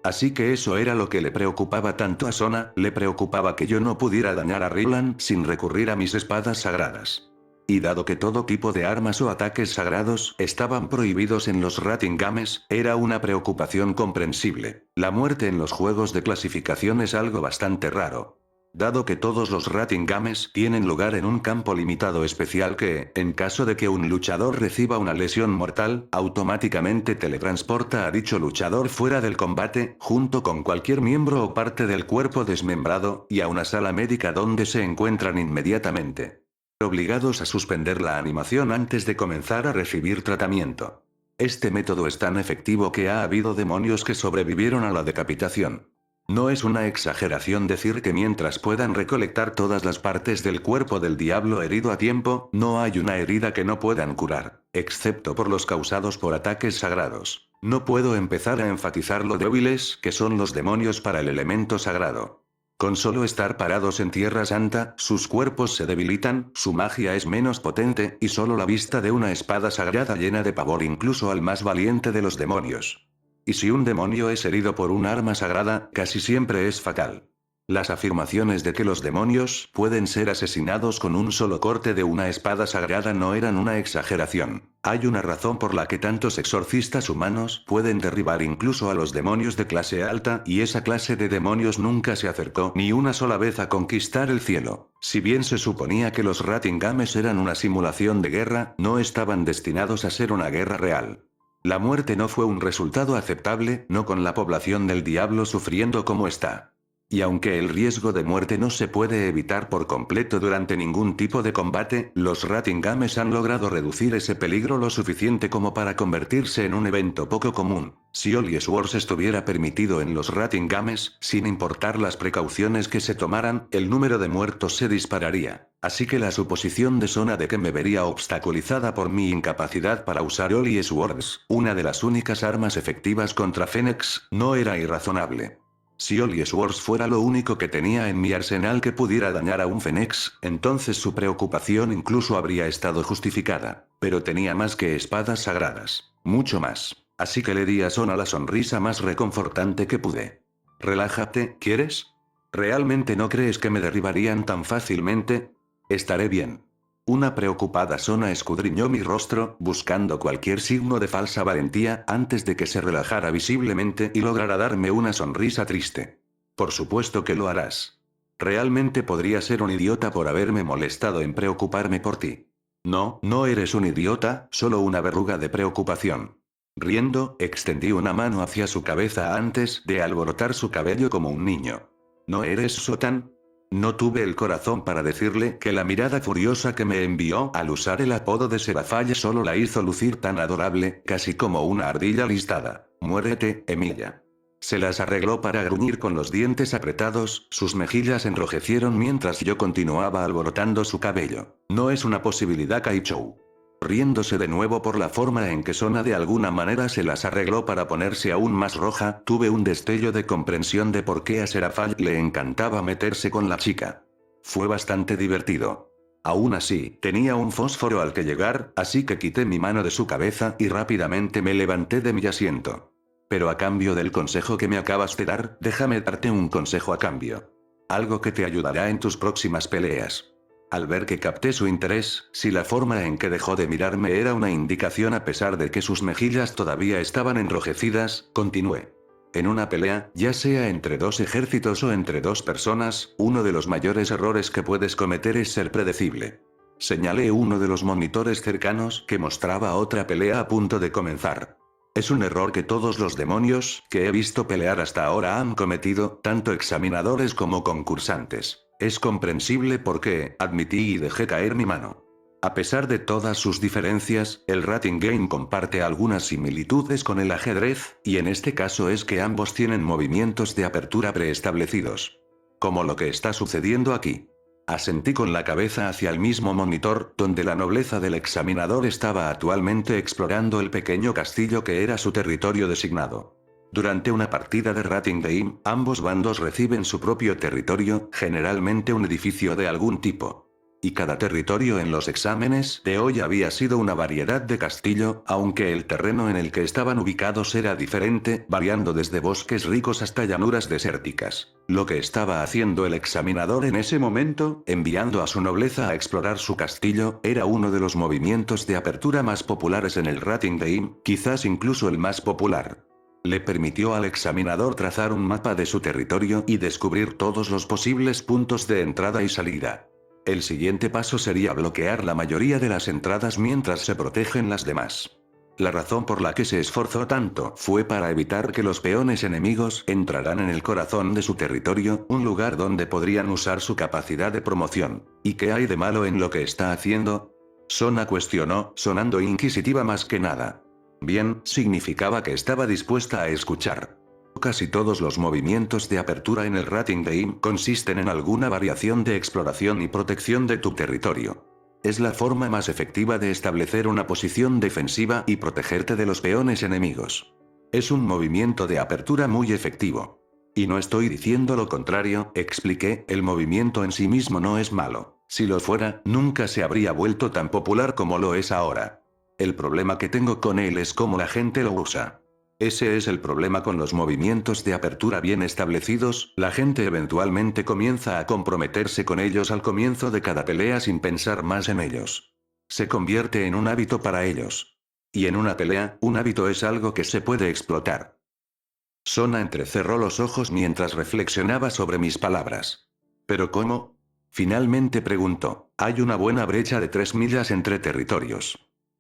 Así que eso era lo que le preocupaba tanto a Sona, le preocupaba que yo no pudiera dañar a Rilan sin recurrir a mis espadas sagradas. Y dado que todo tipo de armas o ataques sagrados estaban prohibidos en los Rating Games, era una preocupación comprensible. La muerte en los juegos de clasificación es algo bastante raro. Dado que todos los Rating Games tienen lugar en un campo limitado especial que, en caso de que un luchador reciba una lesión mortal, automáticamente teletransporta a dicho luchador fuera del combate, junto con cualquier miembro o parte del cuerpo desmembrado, y a una sala médica donde se encuentran inmediatamente. Obligados a suspender la animación antes de comenzar a recibir tratamiento. Este método es tan efectivo que ha habido demonios que sobrevivieron a la decapitación. No es una exageración decir que mientras puedan recolectar todas las partes del cuerpo del diablo herido a tiempo, no hay una herida que no puedan curar, excepto por los causados por ataques sagrados. No puedo empezar a enfatizar lo débiles que son los demonios para el elemento sagrado. Con solo estar parados en Tierra Santa, sus cuerpos se debilitan, su magia es menos potente, y solo la vista de una espada sagrada llena de pavor incluso al más valiente de los demonios. Y si un demonio es herido por un arma sagrada, casi siempre es fatal. Las afirmaciones de que los demonios pueden ser asesinados con un solo corte de una espada sagrada no eran una exageración. Hay una razón por la que tantos exorcistas humanos pueden derribar incluso a los demonios de clase alta, y esa clase de demonios nunca se acercó ni una sola vez a conquistar el cielo. Si bien se suponía que los Ratingames eran una simulación de guerra, no estaban destinados a ser una guerra real. La muerte no fue un resultado aceptable, no con la población del diablo sufriendo como está. Y aunque el riesgo de muerte no se puede evitar por completo durante ningún tipo de combate, los Ratingames han logrado reducir ese peligro lo suficiente como para convertirse en un evento poco común. Si Holy Swords estuviera permitido en los Ratingames, sin importar las precauciones que se tomaran, el número de muertos se dispararía. Así que la suposición de Sona de que me vería obstaculizada por mi incapacidad para usar Holy Swords, una de las únicas armas efectivas contra Fennex, no era irrazonable. Si Holy Swords fuera lo único que tenía en mi arsenal que pudiera dañar a un Fennex, entonces su preocupación incluso habría estado justificada. Pero tenía más que espadas sagradas. Mucho más. Así que le di a Sona la sonrisa más reconfortante que pude. Relájate, ¿quieres? ¿Realmente no crees que me derribarían tan fácilmente? Estaré bien. Una preocupada Sona escudriñó mi rostro, buscando cualquier signo de falsa valentía, antes de que se relajara visiblemente y lograra darme una sonrisa triste. Por supuesto que lo harás. Realmente podría ser un idiota por haberme molestado en preocuparme por ti. No, no eres un idiota, solo una verruga de preocupación. Riendo, extendí una mano hacia su cabeza antes de alborotar su cabello como un niño. ¿No eres Sotan? No tuve el corazón para decirle que la mirada furiosa que me envió al usar el apodo de Serafalla solo la hizo lucir tan adorable, casi como una ardilla listada. Muérete, Emilia. Se las arregló para gruñir con los dientes apretados, sus mejillas enrojecieron mientras yo continuaba alborotando su cabello. No es una posibilidad, Kaichou. Riéndose de nuevo por la forma en que Sona de alguna manera se las arregló para ponerse aún más roja, tuve un destello de comprensión de por qué a Serafall le encantaba meterse con la chica. Fue bastante divertido. Aún así, tenía un fósforo al que llegar, así que quité mi mano de su cabeza y rápidamente me levanté de mi asiento. Pero a cambio del consejo que me acabas de dar, déjame darte un consejo a cambio. Algo que te ayudará en tus próximas peleas. Al ver que capté su interés, si la forma en que dejó de mirarme era una indicación a pesar de que sus mejillas todavía estaban enrojecidas, continué. En una pelea, ya sea entre dos ejércitos o entre dos personas, uno de los mayores errores que puedes cometer es ser predecible. Señalé uno de los monitores cercanos que mostraba otra pelea a punto de comenzar. Es un error que todos los demonios que he visto pelear hasta ahora han cometido, tanto examinadores como concursantes. Es comprensible porque, admití y dejé caer mi mano. A pesar de todas sus diferencias, el Rating Game comparte algunas similitudes con el ajedrez, y en este caso es que ambos tienen movimientos de apertura preestablecidos. Como lo que está sucediendo aquí. Asentí con la cabeza hacia el mismo monitor, donde la nobleza del examinador estaba actualmente explorando el pequeño castillo que era su territorio designado. Durante una partida de Rating Game, ambos bandos reciben su propio territorio, generalmente un edificio de algún tipo. Y cada territorio en los exámenes de hoy había sido una variedad de castillo, aunque el terreno en el que estaban ubicados era diferente, variando desde bosques ricos hasta llanuras desérticas. Lo que estaba haciendo el examinador en ese momento, enviando a su nobleza a explorar su castillo, era uno de los movimientos de apertura más populares en el Rating Game, quizás incluso el más popular. Le permitió al examinador trazar un mapa de su territorio y descubrir todos los posibles puntos de entrada y salida. El siguiente paso sería bloquear la mayoría de las entradas mientras se protegen las demás. La razón por la que se esforzó tanto fue para evitar que los peones enemigos entraran en el corazón de su territorio, un lugar donde podrían usar su capacidad de promoción. ¿Y qué hay de malo en lo que está haciendo? Sona cuestionó, sonando inquisitiva más que nada. Bien, significaba que estaba dispuesta a escuchar. casi todos los movimientos de apertura en el rating game consisten en alguna variación de exploración y protección de tu territorio. Es la forma más efectiva de establecer una posición defensiva y protegerte de los peones enemigos. Es un movimiento de apertura muy efectivo. Y no estoy diciendo lo contrario, expliqué, el movimiento en sí mismo no es malo. Si lo fuera, nunca se habría vuelto tan popular como lo es ahora. El problema que tengo con él es cómo la gente lo usa. Ese es el problema con los movimientos de apertura bien establecidos, la gente eventualmente comienza a comprometerse con ellos al comienzo de cada pelea sin pensar más en ellos. Se convierte en un hábito para ellos. Y en una pelea, un hábito es algo que se puede explotar. Sona entrecerró los ojos mientras reflexionaba sobre mis palabras. ¿Pero cómo? Finalmente preguntó. Hay una buena brecha de 3 millas entre territorios.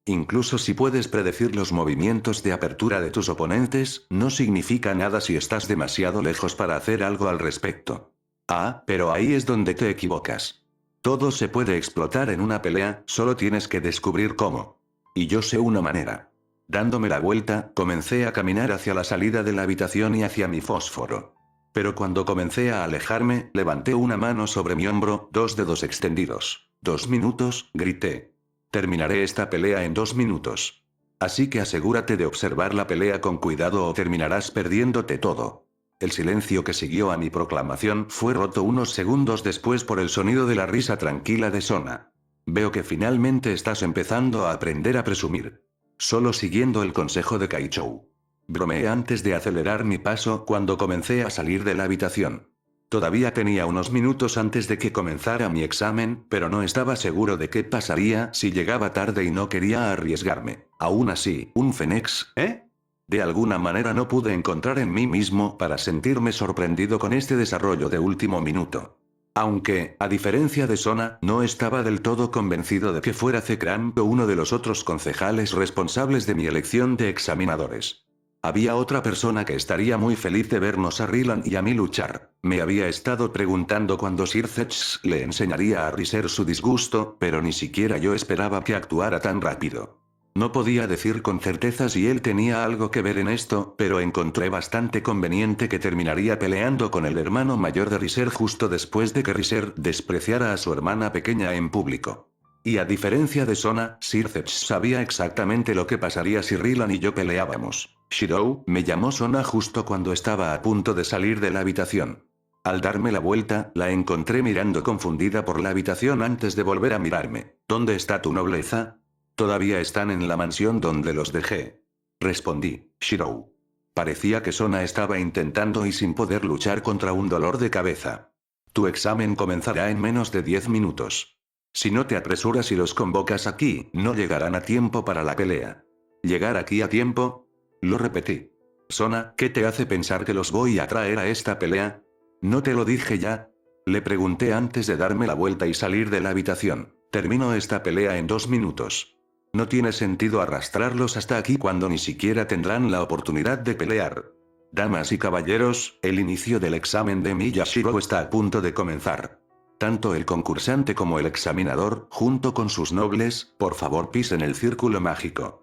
Incluso si puedes predecir los movimientos de apertura de tus oponentes, no significa nada si estás demasiado lejos para hacer algo al respecto. Ah, pero ahí es donde te equivocas. Todo se puede explotar en una pelea, solo tienes que descubrir cómo. Y yo sé una manera. Dándome la vuelta, comencé a caminar hacia la salida de la habitación y hacia mi fósforo. Pero cuando comencé a alejarme, levanté una mano sobre mi hombro, 2 dedos extendidos. 2 minutos, grité. Terminaré esta pelea en 2 minutos. Así que asegúrate de observar la pelea con cuidado o terminarás perdiéndote todo. El silencio que siguió a mi proclamación fue roto unos segundos después por el sonido de la risa tranquila de Sona. Veo que finalmente estás empezando a aprender a presumir. Solo siguiendo el consejo de Kaichou. Bromeé antes de acelerar mi paso cuando comencé a salir de la habitación. Todavía tenía unos minutos antes de que comenzara mi examen, pero no estaba seguro de qué pasaría si llegaba tarde y no quería arriesgarme. Aún así, un Fenex, ¿eh? De alguna manera no pude encontrar en mí mismo para sentirme sorprendido con este desarrollo de último minuto. Aunque, a diferencia de Sona, no estaba del todo convencido de que fuera Zekramp o uno de los otros concejales responsables de mi elección de examinadores. Había otra persona que estaría muy feliz de vernos a Rylan y a mí luchar. Me había estado preguntando cuándo Sir Zetch le enseñaría a Riser su disgusto, pero ni siquiera yo esperaba que actuara tan rápido. No podía decir con certeza si él tenía algo que ver en esto, pero encontré bastante conveniente que terminaría peleando con el hermano mayor de Riser justo después de que Riser despreciara a su hermana pequeña en público. Y a diferencia de Sona, Sir Zetch sabía exactamente lo que pasaría si Rylan y yo peleábamos. Shirou, me llamó Sona justo cuando estaba a punto de salir de la habitación. Al darme la vuelta, la encontré mirando confundida por la habitación antes de volver a mirarme. ¿Dónde está tu nobleza? Todavía están en la mansión donde los dejé. Respondí, Shirou. Parecía que Sona estaba intentando y sin poder luchar contra un dolor de cabeza. Tu examen comenzará en menos de 10 minutos. Si no te apresuras y los convocas aquí, no llegarán a tiempo para la pelea. ¿Llegar aquí a tiempo? Lo repetí. Sona, ¿qué te hace pensar que los voy a traer a esta pelea? ¿No te lo dije ya? Le pregunté antes de darme la vuelta y salir de la habitación. Termino esta pelea en 2 minutos. No tiene sentido arrastrarlos hasta aquí cuando ni siquiera tendrán la oportunidad de pelear. Damas y caballeros, el inicio del examen de Miyashiro está a punto de comenzar. Tanto el concursante como el examinador, junto con sus nobles, por favor pisen el círculo mágico.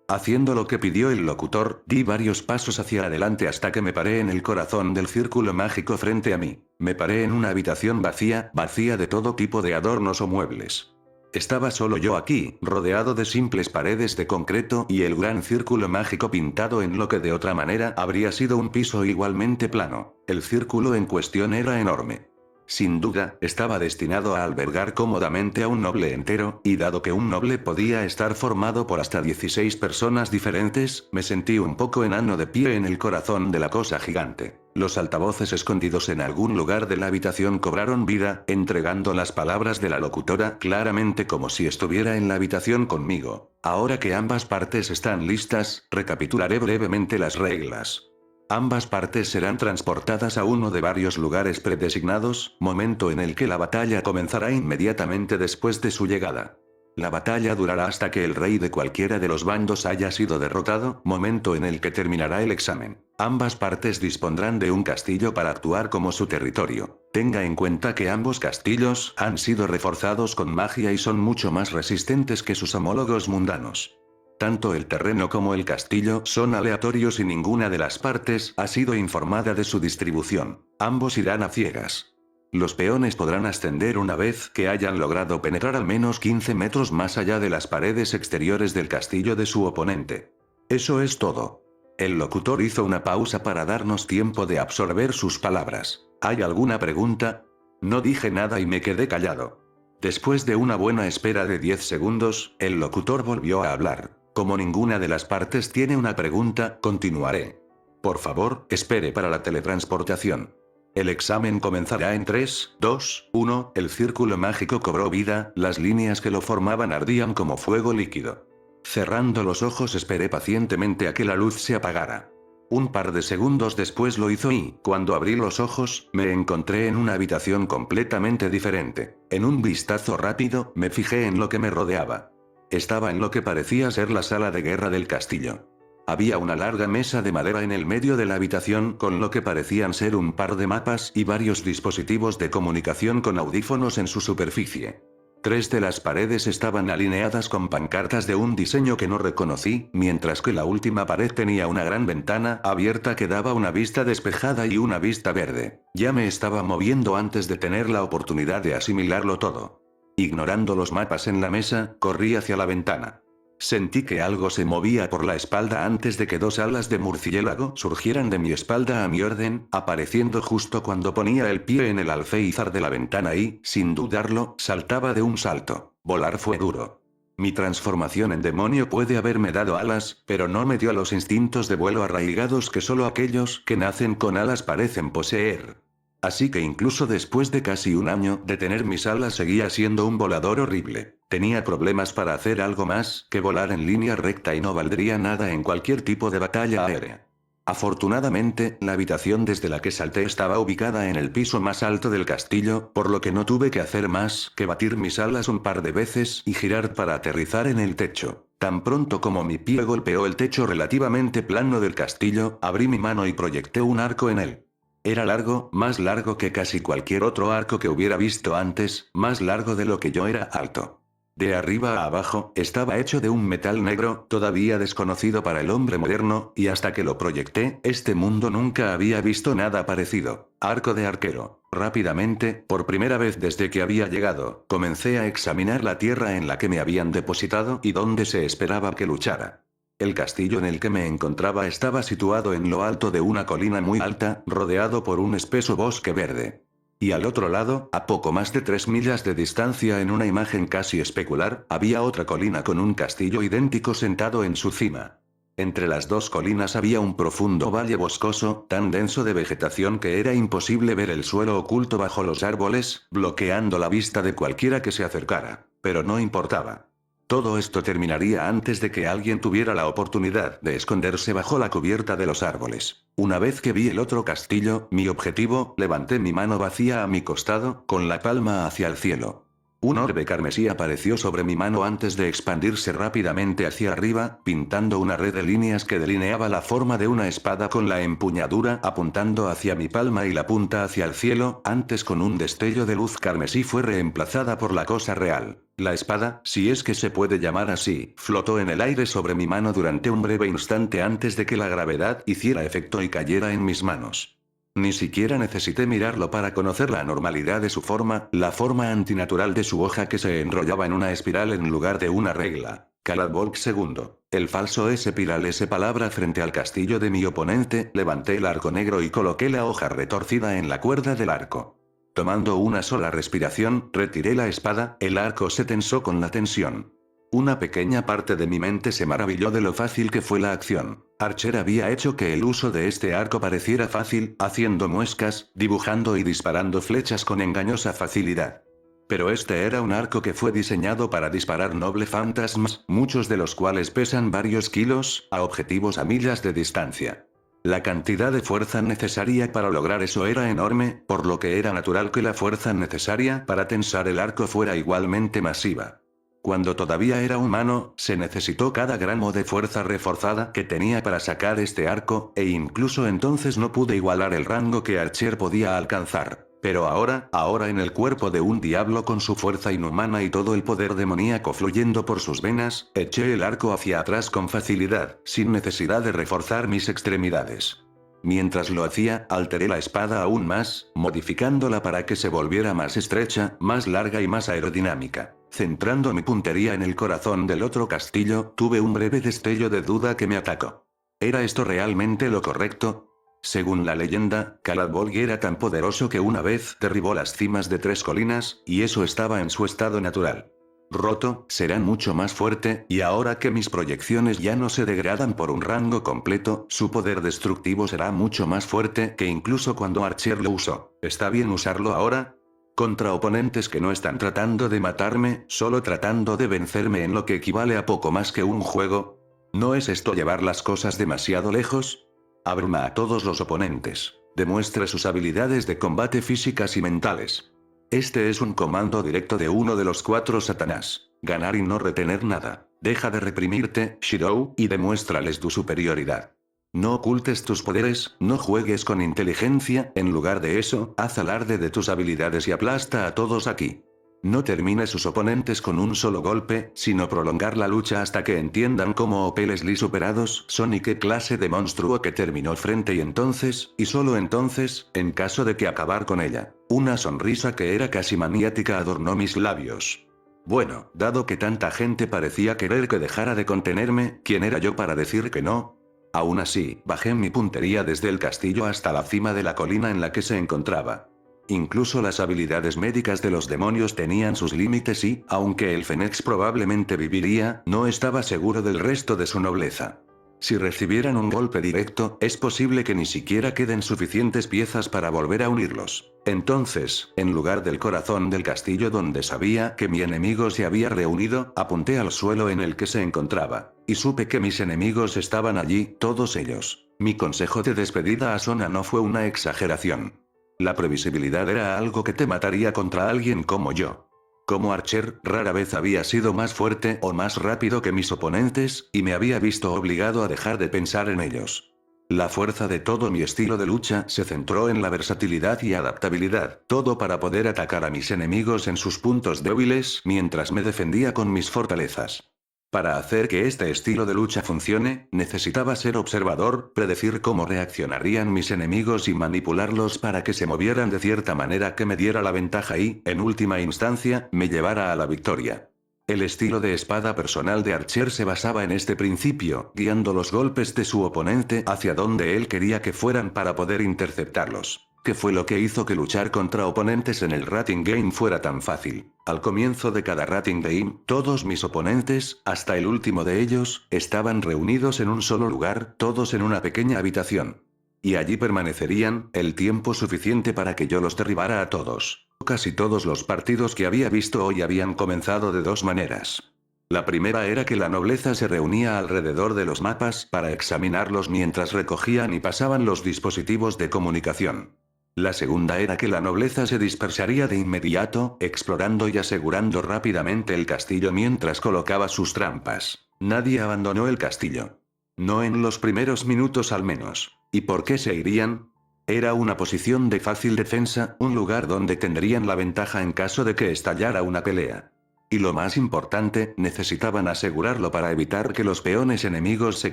Haciendo lo que pidió el locutor, di varios pasos hacia adelante hasta que me paré en el corazón del círculo mágico frente a mí. Me paré en una habitación vacía de todo tipo de adornos o muebles. Estaba solo yo aquí, rodeado de simples paredes de concreto y el gran círculo mágico pintado en lo que de otra manera habría sido un piso igualmente plano. El círculo en cuestión era enorme. Sin duda, estaba destinado a albergar cómodamente a un noble entero, y dado que un noble podía estar formado por hasta 16 personas diferentes, me sentí un poco enano de pie en el corazón de la cosa gigante. Los altavoces escondidos en algún lugar de la habitación cobraron vida, entregando las palabras de la locutora claramente como si estuviera en la habitación conmigo. Ahora que ambas partes están listas, recapitularé brevemente las reglas. Ambas partes serán transportadas a uno de varios lugares predesignados, momento en el que la batalla comenzará inmediatamente después de su llegada. La batalla durará hasta que el rey de cualquiera de los bandos haya sido derrotado, momento en el que terminará el examen. Ambas partes dispondrán de un castillo para actuar como su territorio. Tenga en cuenta que ambos castillos han sido reforzados con magia y son mucho más resistentes que sus homólogos mundanos. Tanto el terreno como el castillo son aleatorios y ninguna de las partes ha sido informada de su distribución. Ambos irán a ciegas. Los peones podrán ascender una vez que hayan logrado penetrar al menos 15 metros más allá de las paredes exteriores del castillo de su oponente. Eso es todo. El locutor hizo una pausa para darnos tiempo de absorber sus palabras. ¿Hay alguna pregunta? No dije nada y me quedé callado. Después de una buena espera de 10 segundos, el locutor volvió a hablar. Como ninguna de las partes tiene una pregunta, continuaré. Por favor, espere para la teletransportación. El examen comenzará en 3, 2, 1, el círculo mágico cobró vida, las líneas que lo formaban ardían como fuego líquido. Cerrando los ojos esperé pacientemente a que la luz se apagara. Un par de segundos después lo hizo y, cuando abrí los ojos, me encontré en una habitación completamente diferente. En un vistazo rápido, me fijé en lo que me rodeaba. Estaba en lo que parecía ser la sala de guerra del castillo. Había una larga mesa de madera en el medio de la habitación con lo que parecían ser un par de mapas y varios dispositivos de comunicación con audífonos en su superficie. 3 de las paredes estaban alineadas con pancartas de un diseño que no reconocí, mientras que la última pared tenía una gran ventana abierta que daba una vista despejada y una vista verde. Ya me estaba moviendo antes de tener la oportunidad de asimilarlo todo. Ignorando los mapas en la mesa, corrí hacia la ventana. Sentí que algo se movía por la espalda antes de que 2 alas de murciélago surgieran de mi espalda a mi orden, apareciendo justo cuando ponía el pie en el alféizar de la ventana y, sin dudarlo, saltaba de un salto. Volar fue duro. Mi transformación en demonio puede haberme dado alas, pero no me dio los instintos de vuelo arraigados que solo aquellos que nacen con alas parecen poseer. Así que incluso después de casi un año de tener mis alas seguía siendo un volador horrible. Tenía problemas para hacer algo más que volar en línea recta y no valdría nada en cualquier tipo de batalla aérea. Afortunadamente, la habitación desde la que salté estaba ubicada en el piso más alto del castillo, por lo que no tuve que hacer más que batir mis alas un par de veces y girar para aterrizar en el techo. Tan pronto como mi pie golpeó el techo relativamente plano del castillo, abrí mi mano y proyecté un arco en él. Era largo, más largo que casi cualquier otro arco que hubiera visto antes, más largo de lo que yo era alto. De arriba a abajo, estaba hecho de un metal negro, todavía desconocido para el hombre moderno, y hasta que lo proyecté, este mundo nunca había visto nada parecido. Arco de arquero. Rápidamente, por primera vez desde que había llegado, comencé a examinar la tierra en la que me habían depositado y donde se esperaba que luchara. El castillo en el que me encontraba estaba situado en lo alto de una colina muy alta, rodeado por un espeso bosque verde. Y al otro lado, a poco más de 3 millas de distancia en una imagen casi especular, había otra colina con un castillo idéntico sentado en su cima. Entre las dos colinas había un profundo valle boscoso, tan denso de vegetación que era imposible ver el suelo oculto bajo los árboles, bloqueando la vista de cualquiera que se acercara. Pero no importaba. Todo esto terminaría antes de que alguien tuviera la oportunidad de esconderse bajo la cubierta de los árboles. Una vez que vi el otro castillo, mi objetivo, levanté mi mano vacía a mi costado, con la palma hacia el cielo. Un orbe carmesí apareció sobre mi mano antes de expandirse rápidamente hacia arriba, pintando una red de líneas que delineaba la forma de una espada con la empuñadura apuntando hacia mi palma y la punta hacia el cielo, antes con un destello de luz carmesí fue reemplazada por la cosa real. La espada, si es que se puede llamar así, flotó en el aire sobre mi mano durante un breve instante antes de que la gravedad hiciera efecto y cayera en mis manos. Ni siquiera necesité mirarlo para conocer la normalidad de su forma, la forma antinatural de su hoja que se enrollaba en una espiral en lugar de una regla. Caladbolk II. El falso espiral esa palabra frente al castillo de mi oponente, levanté el arco negro y coloqué la hoja retorcida en la cuerda del arco. Tomando una sola respiración, retiré la espada, el arco se tensó con la tensión. Una pequeña parte de mi mente se maravilló de lo fácil que fue la acción. Archer había hecho que el uso de este arco pareciera fácil, haciendo muescas, dibujando y disparando flechas con engañosa facilidad. Pero este era un arco que fue diseñado para disparar noble fantasmas, muchos de los cuales pesan varios kilos, a objetivos a millas de distancia. La cantidad de fuerza necesaria para lograr eso era enorme, por lo que era natural que la fuerza necesaria para tensar el arco fuera igualmente masiva. Cuando todavía era humano, se necesitó cada gramo de fuerza reforzada que tenía para sacar este arco, e incluso entonces no pude igualar el rango que Archer podía alcanzar. Pero ahora en el cuerpo de un diablo con su fuerza inhumana y todo el poder demoníaco fluyendo por sus venas, eché el arco hacia atrás con facilidad, sin necesidad de reforzar mis extremidades. Mientras lo hacía, alteré la espada aún más, modificándola para que se volviera más estrecha, más larga y más aerodinámica. Centrando mi puntería en el corazón del otro castillo, tuve un breve destello de duda que me atacó. ¿Era esto realmente lo correcto? Según la leyenda, Calad Bolg era tan poderoso que una vez derribó las cimas de 3 colinas, y eso estaba en su estado natural. Roto, será mucho más fuerte, y ahora que mis proyecciones ya no se degradan por un rango completo, su poder destructivo será mucho más fuerte que incluso cuando Archer lo usó. ¿Está bien usarlo ahora? Contra oponentes que no están tratando de matarme, solo tratando de vencerme en lo que equivale a poco más que un juego. ¿No es esto llevar las cosas demasiado lejos? Abruma a todos los oponentes. Demuestre sus habilidades de combate físicas y mentales. Este es un comando directo de uno de los 4 Satanás. Ganar y no retener nada. Deja de reprimirte, Shirou, y demuéstrales tu superioridad. No ocultes tus poderes, no juegues con inteligencia, en lugar de eso, haz alarde de tus habilidades y aplasta a todos aquí. No termine sus oponentes con un solo golpe, sino prolongar la lucha hasta que entiendan cómo OP Leslie superados son y qué clase de monstruo que terminó frente y solo entonces, en caso de que acabar con ella. Una sonrisa que era casi maniática adornó mis labios. Bueno, dado que tanta gente parecía querer que dejara de contenerme, ¿quién era yo para decir que no? Aún así, bajé mi puntería desde el castillo hasta la cima de la colina en la que se encontraba. Incluso las habilidades médicas de los demonios tenían sus límites y, aunque el Fénix probablemente viviría, no estaba seguro del resto de su nobleza. Si recibieran un golpe directo, es posible que ni siquiera queden suficientes piezas para volver a unirlos. Entonces, en lugar del corazón del castillo donde sabía que mi enemigo se había reunido, apunté al suelo en el que se encontraba. Y supe que mis enemigos estaban allí, todos ellos. Mi consejo de despedida a Sona no fue una exageración. La previsibilidad era algo que te mataría contra alguien como yo. Como Archer, rara vez había sido más fuerte o más rápido que mis oponentes, y me había visto obligado a dejar de pensar en ellos. La fuerza de todo mi estilo de lucha se centró en la versatilidad y adaptabilidad, todo para poder atacar a mis enemigos en sus puntos débiles mientras me defendía con mis fortalezas. Para hacer que este estilo de lucha funcione, necesitaba ser observador, predecir cómo reaccionarían mis enemigos y manipularlos para que se movieran de cierta manera que me diera la ventaja y, en última instancia, me llevara a la victoria. El estilo de espada personal de Archer se basaba en este principio, guiando los golpes de su oponente hacia donde él quería que fueran para poder interceptarlos. ¿Qué fue lo que hizo que luchar contra oponentes en el Rating Game fuera tan fácil? Al comienzo de cada Rating Game, todos mis oponentes, hasta el último de ellos, estaban reunidos en un solo lugar, todos en una pequeña habitación. Y allí permanecerían, el tiempo suficiente para que yo los derribara a todos. Casi todos los partidos que había visto hoy habían comenzado de 2 maneras. La primera era que la nobleza se reunía alrededor de los mapas para examinarlos mientras recogían y pasaban los dispositivos de comunicación. La segunda era que la nobleza se dispersaría de inmediato, explorando y asegurando rápidamente el castillo mientras colocaba sus trampas. Nadie abandonó el castillo. No en los primeros minutos al menos. ¿Y por qué se irían? Era una posición de fácil defensa, un lugar donde tendrían la ventaja en caso de que estallara una pelea. Y lo más importante, necesitaban asegurarlo para evitar que los peones enemigos se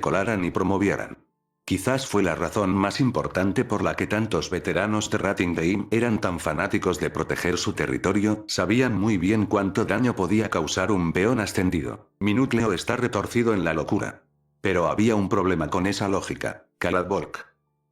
colaran y promovieran. Quizás fue la razón más importante por la que tantos veteranos de Rating Game eran tan fanáticos de proteger su territorio, sabían muy bien cuánto daño podía causar un peón ascendido. Mi núcleo está retorcido en la locura. Pero había un problema con esa lógica. Calad Bolg.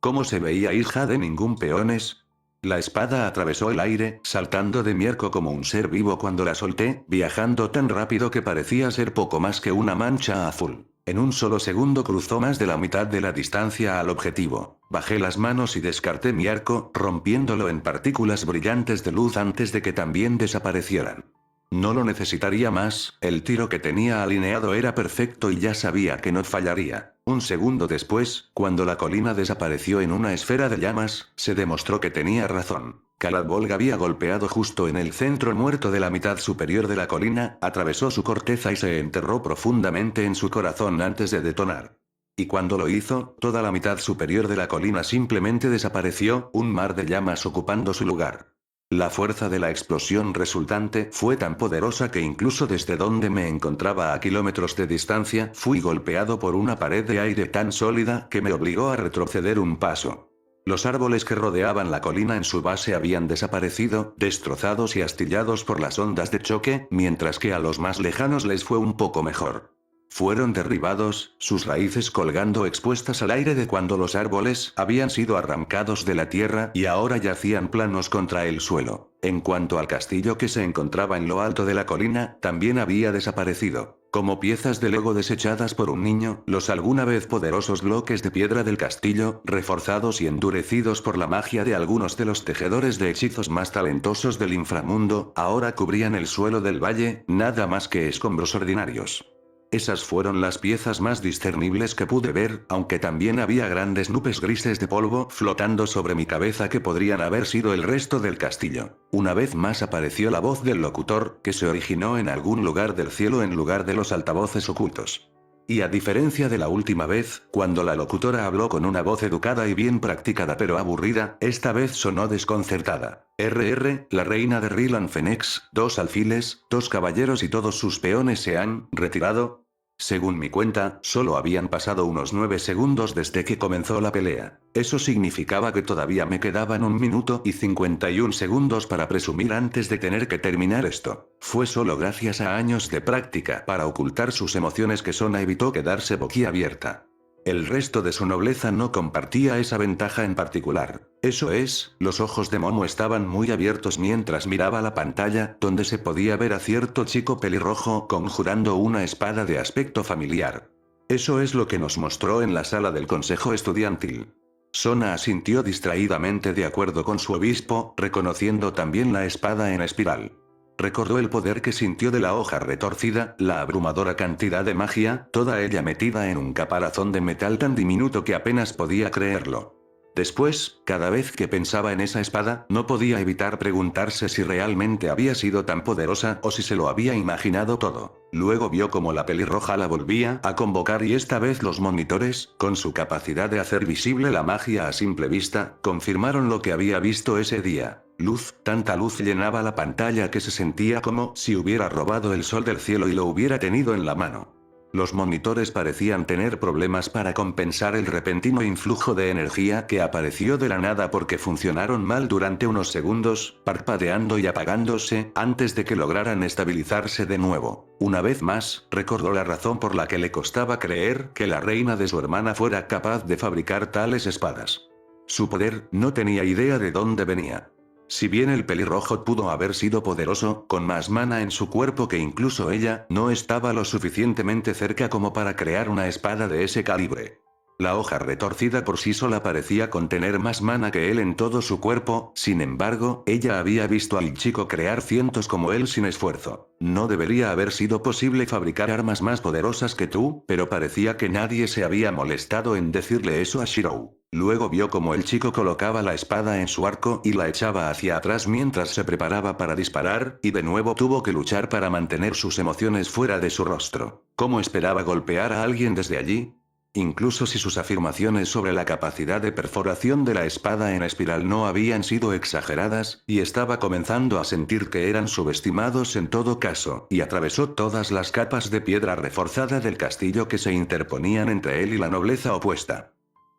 ¿Cómo se veía hija de ningún peones? La espada atravesó el aire, saltando de mi arco como un ser vivo cuando la solté, viajando tan rápido que parecía ser poco más que una mancha azul. En un solo segundo cruzó más de la mitad de la distancia al objetivo. Bajé las manos y descarté mi arco, rompiéndolo en partículas brillantes de luz antes de que también desaparecieran. No lo necesitaría más, el tiro que tenía alineado era perfecto y ya sabía que no fallaría. Un segundo después, cuando la colina desapareció en una esfera de llamas, se demostró que tenía razón. Calad Bolg había golpeado justo en el centro muerto de la mitad superior de la colina, atravesó su corteza y se enterró profundamente en su corazón antes de detonar. Y cuando lo hizo, toda la mitad superior de la colina simplemente desapareció, un mar de llamas ocupando su lugar. La fuerza de la explosión resultante fue tan poderosa que incluso desde donde me encontraba a kilómetros de distancia fui golpeado por una pared de aire tan sólida que me obligó a retroceder un paso. Los árboles que rodeaban la colina en su base habían desaparecido, destrozados y astillados por las ondas de choque, mientras que a los más lejanos les fue un poco mejor. Fueron derribados, sus raíces colgando expuestas al aire de cuando los árboles habían sido arrancados de la tierra y ahora yacían planos contra el suelo. En cuanto al castillo que se encontraba en lo alto de la colina, también había desaparecido. Como piezas de Lego desechadas por un niño, los alguna vez poderosos bloques de piedra del castillo, reforzados y endurecidos por la magia de algunos de los tejedores de hechizos más talentosos del inframundo, ahora cubrían el suelo del valle, nada más que escombros ordinarios. Esas fueron las piezas más discernibles que pude ver, aunque también había grandes nubes grises de polvo flotando sobre mi cabeza que podrían haber sido el resto del castillo. Una vez más apareció la voz del locutor, que se originó en algún lugar del cielo en lugar de los altavoces ocultos. Y a diferencia de la última vez, cuando la locutora habló con una voz educada y bien practicada pero aburrida, esta vez sonó desconcertada. La reina de Rylan Fenix, 2 alfiles, 2 caballeros y todos sus peones se han retirado. Según mi cuenta, solo habían pasado unos 9 segundos desde que comenzó la pelea. Eso significaba que todavía me quedaban 1 minuto y 51 segundos para presumir antes de tener que terminar esto. Fue solo gracias a años de práctica para ocultar sus emociones que Sona evitó quedarse boquiabierta. El resto de su nobleza no compartía esa ventaja en particular. Eso es, los ojos de Momo estaban muy abiertos mientras miraba la pantalla, donde se podía ver a cierto chico pelirrojo conjurando una espada de aspecto familiar. Eso es lo que nos mostró en la sala del consejo estudiantil. Sona asintió distraídamente de acuerdo con su obispo, reconociendo también la espada en espiral. Recordó el poder que sintió de la hoja retorcida, la abrumadora cantidad de magia, toda ella metida en un caparazón de metal tan diminuto que apenas podía creerlo. Después, cada vez que pensaba en esa espada, no podía evitar preguntarse si realmente había sido tan poderosa o si se lo había imaginado todo. Luego vio cómo la pelirroja la volvía a convocar y esta vez los monitores, con su capacidad de hacer visible la magia a simple vista, confirmaron lo que había visto ese día. Luz, tanta luz llenaba la pantalla que se sentía como si hubiera robado el sol del cielo y lo hubiera tenido en la mano. Los monitores parecían tener problemas para compensar el repentino influjo de energía que apareció de la nada porque funcionaron mal durante unos segundos, parpadeando y apagándose, antes de que lograran estabilizarse de nuevo. Una vez más, recordó la razón por la que le costaba creer que la reina de su hermana fuera capaz de fabricar tales espadas. Su poder, no tenía idea de dónde venía. Si bien el pelirrojo pudo haber sido poderoso, con más mana en su cuerpo que incluso ella, no estaba lo suficientemente cerca como para crear una espada de ese calibre. La hoja retorcida por sí sola parecía contener más mana que él en todo su cuerpo, sin embargo, ella había visto al chico crear cientos como él sin esfuerzo. No debería haber sido posible fabricar armas más poderosas que tú, pero parecía que nadie se había molestado en decirle eso a Shirou. Luego vio como el chico colocaba la espada en su arco y la echaba hacia atrás mientras se preparaba para disparar, y de nuevo tuvo que luchar para mantener sus emociones fuera de su rostro. ¿Cómo esperaba golpear a alguien desde allí? Incluso si sus afirmaciones sobre la capacidad de perforación de la espada en espiral no habían sido exageradas, y estaba comenzando a sentir que eran subestimados en todo caso, y atravesó todas las capas de piedra reforzada del castillo que se interponían entre él y la nobleza opuesta.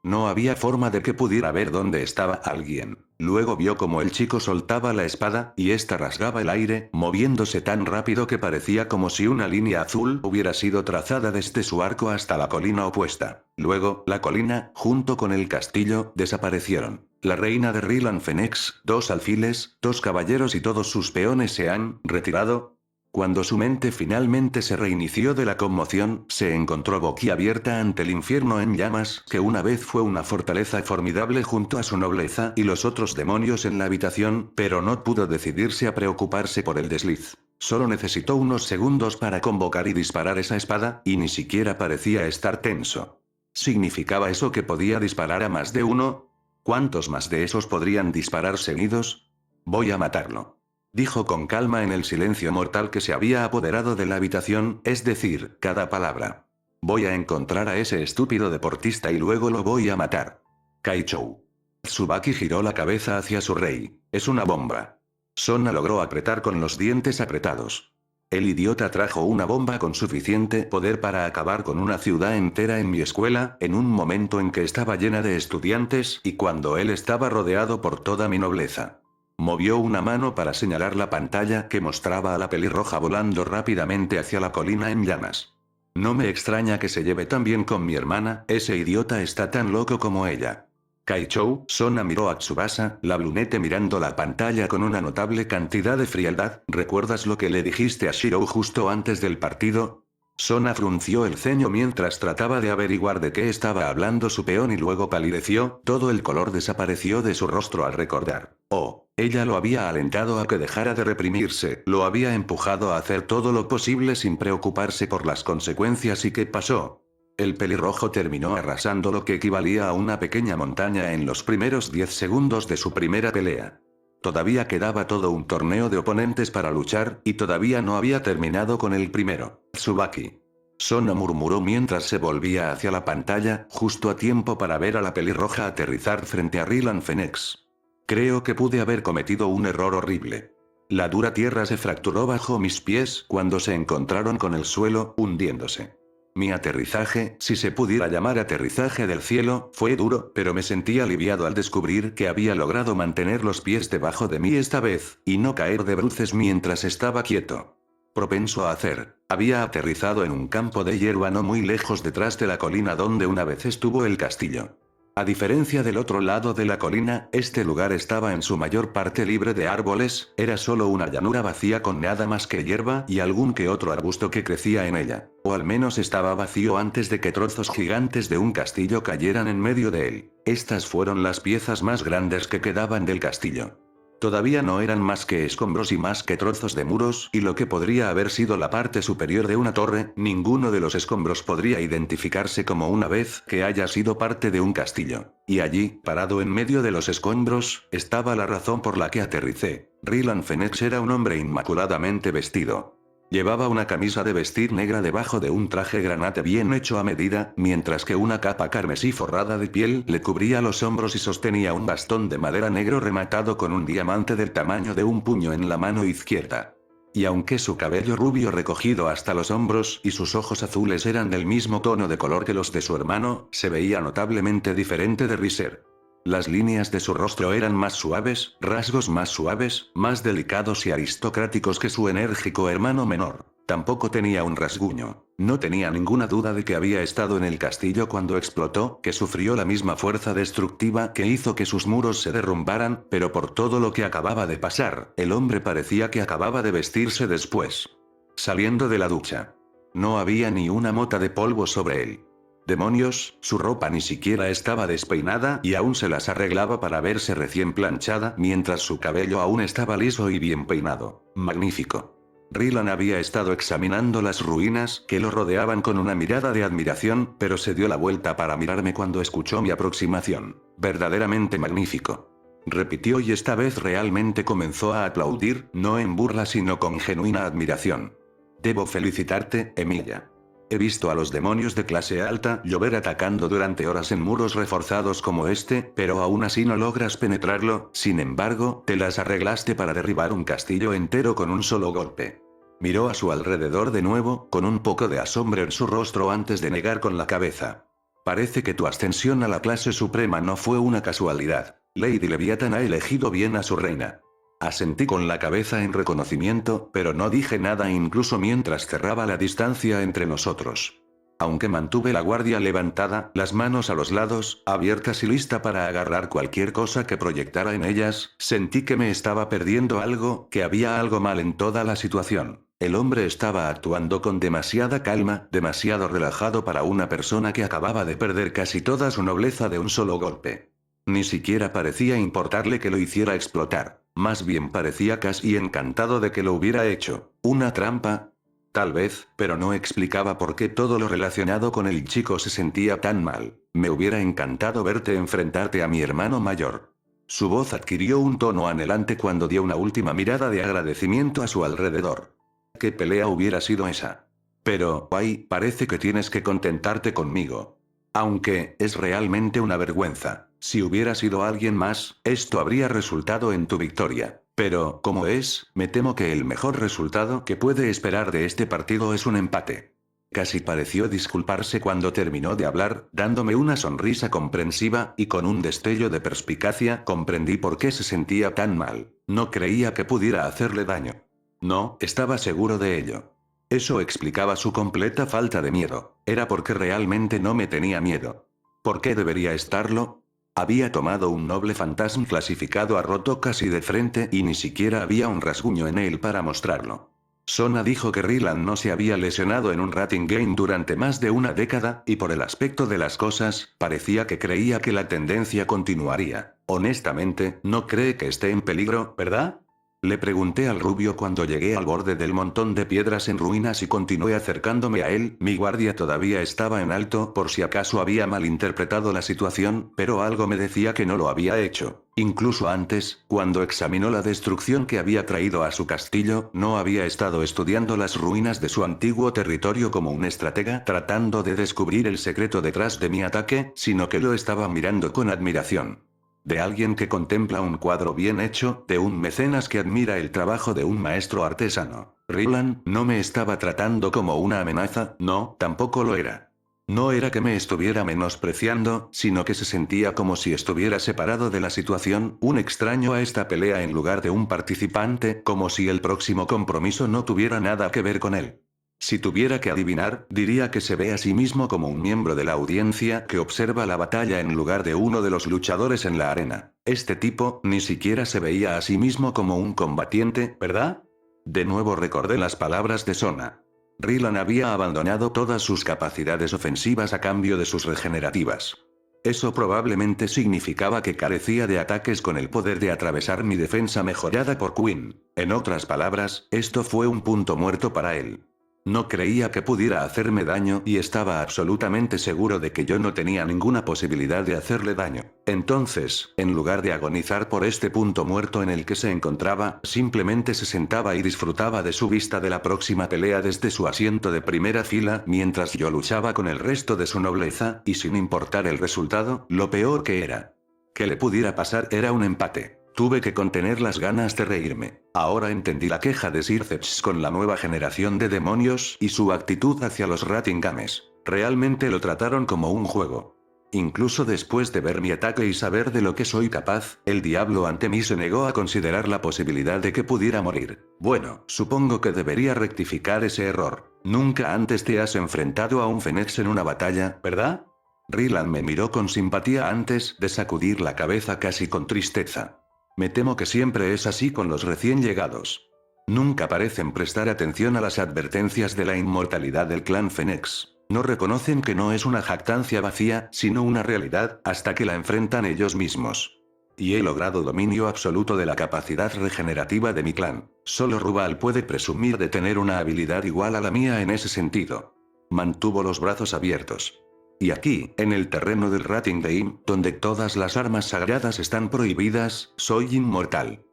No había forma de que pudiera ver dónde estaba alguien. Luego vio como el chico soltaba la espada, y ésta rasgaba el aire, moviéndose tan rápido que parecía como si una línea azul hubiera sido trazada desde su arco hasta la colina opuesta. Luego, la colina, junto con el castillo, desaparecieron. La reina de Rylan Fenix, 2 alfiles, 2 caballeros y todos sus peones se han retirado. Cuando su mente finalmente se reinició de la conmoción, se encontró boquiabierta ante el infierno en llamas, que una vez fue una fortaleza formidable junto a su nobleza y los otros demonios en la habitación, pero no pudo decidirse a preocuparse por el desliz. Solo necesitó unos segundos para convocar y disparar esa espada, y ni siquiera parecía estar tenso. ¿Significaba eso que podía disparar a más de uno? ¿Cuántos más de esos podrían disparar seguidos? Voy a matarlo. Dijo con calma en el silencio mortal que se había apoderado de la habitación, es decir, cada palabra. Voy a encontrar a ese estúpido deportista y luego lo voy a matar. Kaichou. Tsubaki giró la cabeza hacia su rey. Es una bomba. Sona logró apretar con los dientes apretados. El idiota trajo una bomba con suficiente poder para acabar con una ciudad entera en mi escuela, en un momento en que estaba llena de estudiantes y cuando él estaba rodeado por toda mi nobleza. Movió una mano para señalar la pantalla que mostraba a la pelirroja volando rápidamente hacia la colina en llamas. No me extraña que se lleve tan bien con mi hermana, ese idiota está tan loco como ella. Kaichou, Sona miró a Tsubasa, la brunete mirando la pantalla con una notable cantidad de frialdad. ¿Recuerdas lo que le dijiste a Shirou justo antes del partido? Sona frunció el ceño mientras trataba de averiguar de qué estaba hablando su peón y luego palideció, todo el color desapareció de su rostro al recordar. Oh, ella lo había alentado a que dejara de reprimirse, lo había empujado a hacer todo lo posible sin preocuparse por las consecuencias. ¿Y qué pasó? El pelirrojo terminó arrasando lo que equivalía a una pequeña montaña en los primeros 10 segundos de su primera pelea. Todavía quedaba todo un torneo de oponentes para luchar, y todavía no había terminado con el primero. Tsubaki. Sona murmuró mientras se volvía hacia la pantalla, justo a tiempo para ver a la pelirroja aterrizar frente a Rylan Phoenix. Creo que pude haber cometido un error horrible. La dura tierra se fracturó bajo mis pies cuando se encontraron con el suelo, hundiéndose. Mi aterrizaje, si se pudiera llamar aterrizaje del cielo, fue duro, pero me sentí aliviado al descubrir que había logrado mantener los pies debajo de mí esta vez, y no caer de bruces mientras estaba quieto. Propenso a hacer. Había aterrizado en un campo de hierba no muy lejos detrás de la colina donde una vez estuvo el castillo. A diferencia del otro lado de la colina, este lugar estaba en su mayor parte libre de árboles, era solo una llanura vacía con nada más que hierba y algún que otro arbusto que crecía en ella, o al menos estaba vacío antes de que trozos gigantes de un castillo cayeran en medio de él. Estas fueron las piezas más grandes que quedaban del castillo. Todavía no eran más que escombros y más que trozos de muros y lo que podría haber sido la parte superior de una torre. Ninguno de los escombros podría identificarse como una vez que haya sido parte de un castillo. Y allí, parado en medio de los escombros, estaba la razón por la que aterricé. Rylan Phoenix era un hombre inmaculadamente vestido. Llevaba una camisa de vestir negra debajo de un traje granate bien hecho a medida, mientras que una capa carmesí forrada de piel le cubría los hombros y sostenía un bastón de madera negro rematado con un diamante del tamaño de un puño en la mano izquierda. Y aunque su cabello rubio recogido hasta los hombros y sus ojos azules eran del mismo tono de color que los de su hermano, se veía notablemente diferente de Riser. Las líneas de su rostro eran más suaves, rasgos más suaves, más delicados y aristocráticos que su enérgico hermano menor. Tampoco tenía un rasguño. No tenía ninguna duda de que había estado en el castillo cuando explotó, que sufrió la misma fuerza destructiva que hizo que sus muros se derrumbaran, pero por todo lo que acababa de pasar, el hombre parecía que acababa de vestirse después. Saliendo de la ducha. No había ni una mota de polvo sobre él. Demonios, su ropa ni siquiera estaba despeinada y aún se las arreglaba para verse recién planchada mientras su cabello aún estaba liso y bien peinado. Magnífico. Rylan había estado examinando las ruinas que lo rodeaban con una mirada de admiración, pero se dio la vuelta para mirarme cuando escuchó mi aproximación. Verdaderamente magnífico. Repitió y esta vez realmente comenzó a aplaudir, no en burla sino con genuina admiración. Debo felicitarte, Emilia. He visto a los demonios de clase alta llover atacando durante horas en muros reforzados como este, pero aún así no logras penetrarlo. Sin embargo, te las arreglaste para derribar un castillo entero con un solo golpe. Miró a su alrededor de nuevo, con un poco de asombro en su rostro antes de negar con la cabeza. Parece que tu ascensión a la clase suprema no fue una casualidad. Lady Leviathan ha elegido bien a su reina. Asentí con la cabeza en reconocimiento, pero no dije nada incluso mientras cerraba la distancia entre nosotros. Aunque mantuve la guardia levantada, las manos a los lados, abiertas y lista para agarrar cualquier cosa que proyectara en ellas, sentí que me estaba perdiendo algo, que había algo mal en toda la situación. El hombre estaba actuando con demasiada calma, demasiado relajado para una persona que acababa de perder casi toda su nobleza de un solo golpe. Ni siquiera parecía importarle que lo hiciera explotar. Más bien parecía casi encantado de que lo hubiera hecho. ¿Una trampa? Tal vez, pero no explicaba por qué todo lo relacionado con el chico se sentía tan mal. Me hubiera encantado verte enfrentarte a mi hermano mayor. Su voz adquirió un tono anhelante cuando dio una última mirada de agradecimiento a su alrededor. ¿Qué pelea hubiera sido esa? Pero, ay, parece que tienes que contentarte conmigo. Aunque, es realmente una vergüenza. Si hubiera sido alguien más, esto habría resultado en tu victoria. Pero, como es, me temo que el mejor resultado que puede esperar de este partido es un empate. Casi pareció disculparse cuando terminó de hablar, dándome una sonrisa comprensiva, y con un destello de perspicacia comprendí por qué se sentía tan mal. No creía que pudiera hacerle daño. No, estaba seguro de ello. Eso explicaba su completa falta de miedo. Era porque realmente no me tenía miedo. ¿Por qué debería estarlo? Había tomado un noble fantasma clasificado a roto casi de frente y ni siquiera había un rasguño en él para mostrarlo. Sona dijo que Ryland no se había lesionado en un rating game durante más de una década, y por el aspecto de las cosas, parecía que creía que la tendencia continuaría. Honestamente, no cree que esté en peligro, ¿verdad? Le pregunté al rubio cuando llegué al borde del montón de piedras en ruinas y continué acercándome a él. Mi guardia todavía estaba en alto por si acaso había malinterpretado la situación, pero algo me decía que no lo había hecho. Incluso antes, cuando examinó la destrucción que había traído a su castillo, no había estado estudiando las ruinas de su antiguo territorio como un estratega tratando de descubrir el secreto detrás de mi ataque, sino que lo estaba mirando con admiración. De alguien que contempla un cuadro bien hecho, de un mecenas que admira el trabajo de un maestro artesano. Ryland no me estaba tratando como una amenaza, no, tampoco lo era. No era que me estuviera menospreciando, sino que se sentía como si estuviera separado de la situación, un extraño a esta pelea en lugar de un participante, como si el próximo compromiso no tuviera nada que ver con él. Si tuviera que adivinar, diría que se ve a sí mismo como un miembro de la audiencia que observa la batalla en lugar de uno de los luchadores en la arena. Este tipo ni siquiera se veía a sí mismo como un combatiente, ¿verdad? De nuevo recordé las palabras de Sona. Ryland había abandonado todas sus capacidades ofensivas a cambio de sus regenerativas. Eso probablemente significaba que carecía de ataques con el poder de atravesar mi defensa mejorada por Quinn. En otras palabras, esto fue un punto muerto para él. No creía que pudiera hacerme daño y estaba absolutamente seguro de que yo no tenía ninguna posibilidad de hacerle daño. Entonces, en lugar de agonizar por este punto muerto en el que se encontraba, simplemente se sentaba y disfrutaba de su vista de la próxima pelea desde su asiento de primera fila mientras yo luchaba con el resto de su nobleza, y sin importar el resultado, lo peor que era. Que le pudiera pasar era un empate. Tuve que contener las ganas de reírme. Ahora entendí la queja de Sir Zeps con la nueva generación de demonios y su actitud hacia los Ratingames. Realmente lo trataron como un juego. Incluso después de ver mi ataque y saber de lo que soy capaz, el diablo ante mí se negó a considerar la posibilidad de que pudiera morir. Bueno, supongo que debería rectificar ese error. Nunca antes te has enfrentado a un Fenex en una batalla, ¿verdad? Ryland me miró con simpatía antes de sacudir la cabeza casi con tristeza. Me temo que siempre es así con los recién llegados. Nunca parecen prestar atención a las advertencias de la inmortalidad del clan Fenex. No reconocen que no es una jactancia vacía, sino una realidad, hasta que la enfrentan ellos mismos. Y he logrado dominio absoluto de la capacidad regenerativa de mi clan. Solo Rubal puede presumir de tener una habilidad igual a la mía en ese sentido. Mantuvo los brazos abiertos. Y aquí, en el terreno del Rating Game, donde todas las armas sagradas están prohibidas, soy inmortal.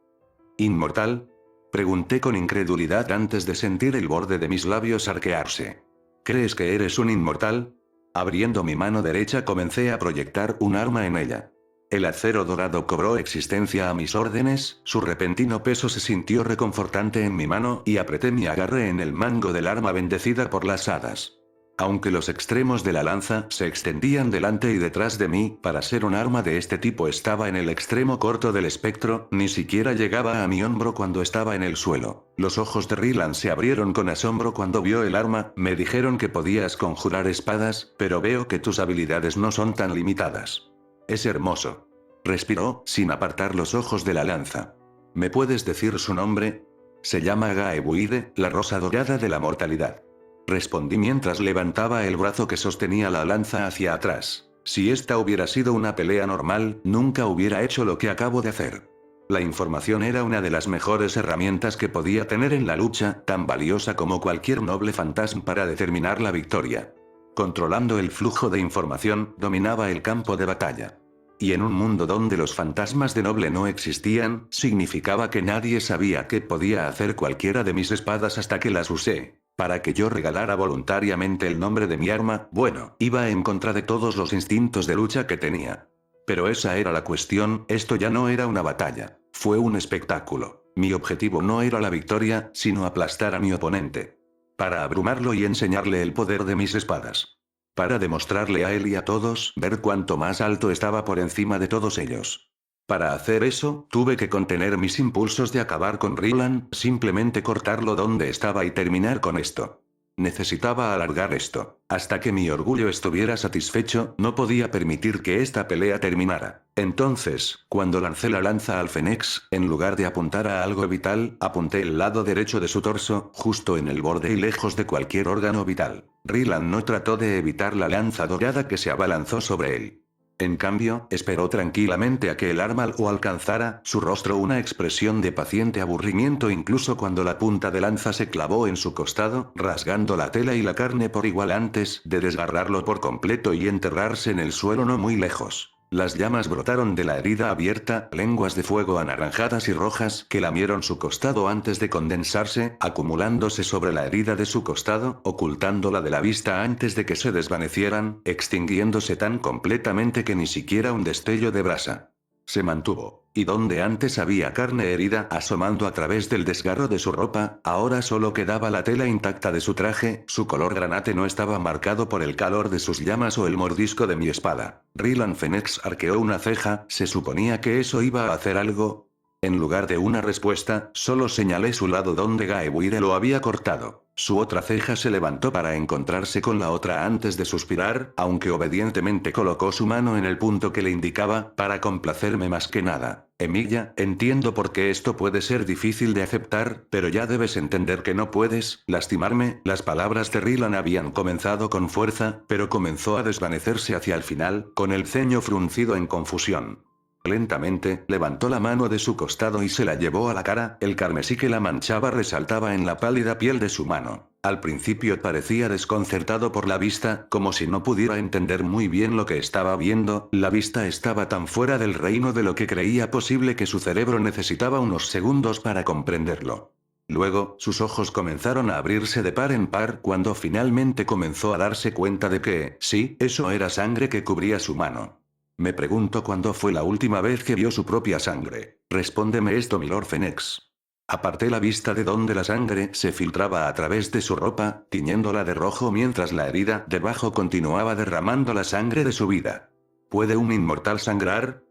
¿Inmortal? Pregunté con incredulidad antes de sentir el borde de mis labios arquearse. ¿Crees que eres un inmortal? Abriendo mi mano derecha comencé a proyectar un arma en ella. El acero dorado cobró existencia a mis órdenes, su repentino peso se sintió reconfortante en mi mano y apreté mi agarre en el mango del arma bendecida por las hadas. Aunque los extremos de la lanza se extendían delante y detrás de mí, para ser un arma de este tipo estaba en el extremo corto del espectro, ni siquiera llegaba a mi hombro cuando estaba en el suelo. Los ojos de Ryland se abrieron con asombro cuando vio el arma. Me dijeron que podías conjurar espadas, pero veo que tus habilidades no son tan limitadas. Es hermoso. Respiró, sin apartar los ojos de la lanza. ¿Me puedes decir su nombre? Se llama Gaebuide, la rosa dorada de la mortalidad. Respondí mientras levantaba el brazo que sostenía la lanza hacia atrás. Si esta hubiera sido una pelea normal, nunca hubiera hecho lo que acabo de hacer. La información era una de las mejores herramientas que podía tener en la lucha, tan valiosa como cualquier noble fantasma para determinar la victoria. Controlando el flujo de información, dominaba el campo de batalla. Y en un mundo donde los fantasmas de noble no existían, significaba que nadie sabía qué podía hacer cualquiera de mis espadas hasta que las usé. Para que yo regalara voluntariamente el nombre de mi arma, bueno, iba en contra de todos los instintos de lucha que tenía. Pero esa era la cuestión, esto ya no era una batalla, fue un espectáculo. Mi objetivo no era la victoria, sino aplastar a mi oponente. Para abrumarlo y enseñarle el poder de mis espadas. Para demostrarle a él y a todos ver cuánto más alto estaba por encima de todos ellos. Para hacer eso, tuve que contener mis impulsos de acabar con Rylan, simplemente cortarlo donde estaba y terminar con esto. Necesitaba alargar esto. Hasta que mi orgullo estuviera satisfecho, no podía permitir que esta pelea terminara. Entonces, cuando lancé la lanza al Fénix, en lugar de apuntar a algo vital, apunté el lado derecho de su torso, justo en el borde y lejos de cualquier órgano vital. Rylan no trató de evitar la lanza dorada que se abalanzó sobre él. En cambio, esperó tranquilamente a que el arma lo alcanzara, su rostro una expresión de paciente aburrimiento incluso cuando la punta de lanza se clavó en su costado, rasgando la tela y la carne por igual antes de desgarrarlo por completo y enterrarse en el suelo no muy lejos. Las llamas brotaron de la herida abierta, lenguas de fuego anaranjadas y rojas que lamieron su costado antes de condensarse, acumulándose sobre la herida de su costado, ocultándola de la vista antes de que se desvanecieran, extinguiéndose tan completamente que ni siquiera un destello de brasa se mantuvo. Y donde antes había carne herida asomando a través del desgarro de su ropa, ahora solo quedaba la tela intacta de su traje, su color granate no estaba marcado por el calor de sus llamas o el mordisco de mi espada. Rylan Fénix arqueó una ceja, ¿se suponía que eso iba a hacer algo? En lugar de una respuesta, solo señalé su lado donde Gaebuire lo había cortado. Su otra ceja se levantó para encontrarse con la otra antes de suspirar, aunque obedientemente colocó su mano en el punto que le indicaba, para complacerme más que nada. Emilia, entiendo por qué esto puede ser difícil de aceptar, pero ya debes entender que no puedes lastimarme. Las palabras de Rylan habían comenzado con fuerza, pero comenzó a desvanecerse hacia el final, con el ceño fruncido en confusión. Lentamente, levantó la mano de su costado y se la llevó a la cara, el carmesí que la manchaba resaltaba en la pálida piel de su mano. Al principio parecía desconcertado por la vista, como si no pudiera entender muy bien lo que estaba viendo, la vista estaba tan fuera del reino de lo que creía posible que su cerebro necesitaba unos segundos para comprenderlo. Luego, sus ojos comenzaron a abrirse de par en par cuando finalmente comenzó a darse cuenta de que, sí, eso era sangre que cubría su mano. Me pregunto cuándo fue la última vez que vio su propia sangre. Respóndeme esto, Milord Fénix. Aparté la vista de donde la sangre se filtraba a través de su ropa, tiñéndola de rojo mientras la herida debajo continuaba derramando la sangre de su vida. ¿Puede un inmortal sangrar?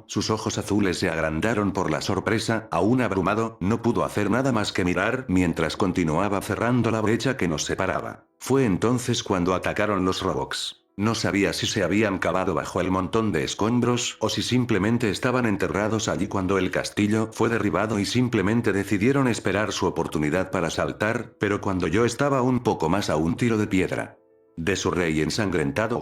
Sus ojos azules se agrandaron por la sorpresa, aún abrumado, no pudo hacer nada más que mirar mientras continuaba cerrando la brecha que nos separaba. Fue entonces cuando atacaron los robots. No sabía si se habían cavado bajo el montón de escombros o si simplemente estaban enterrados allí cuando el castillo fue derribado y simplemente decidieron esperar su oportunidad para saltar, pero cuando yo estaba un poco más a un tiro de piedra de su rey ensangrentado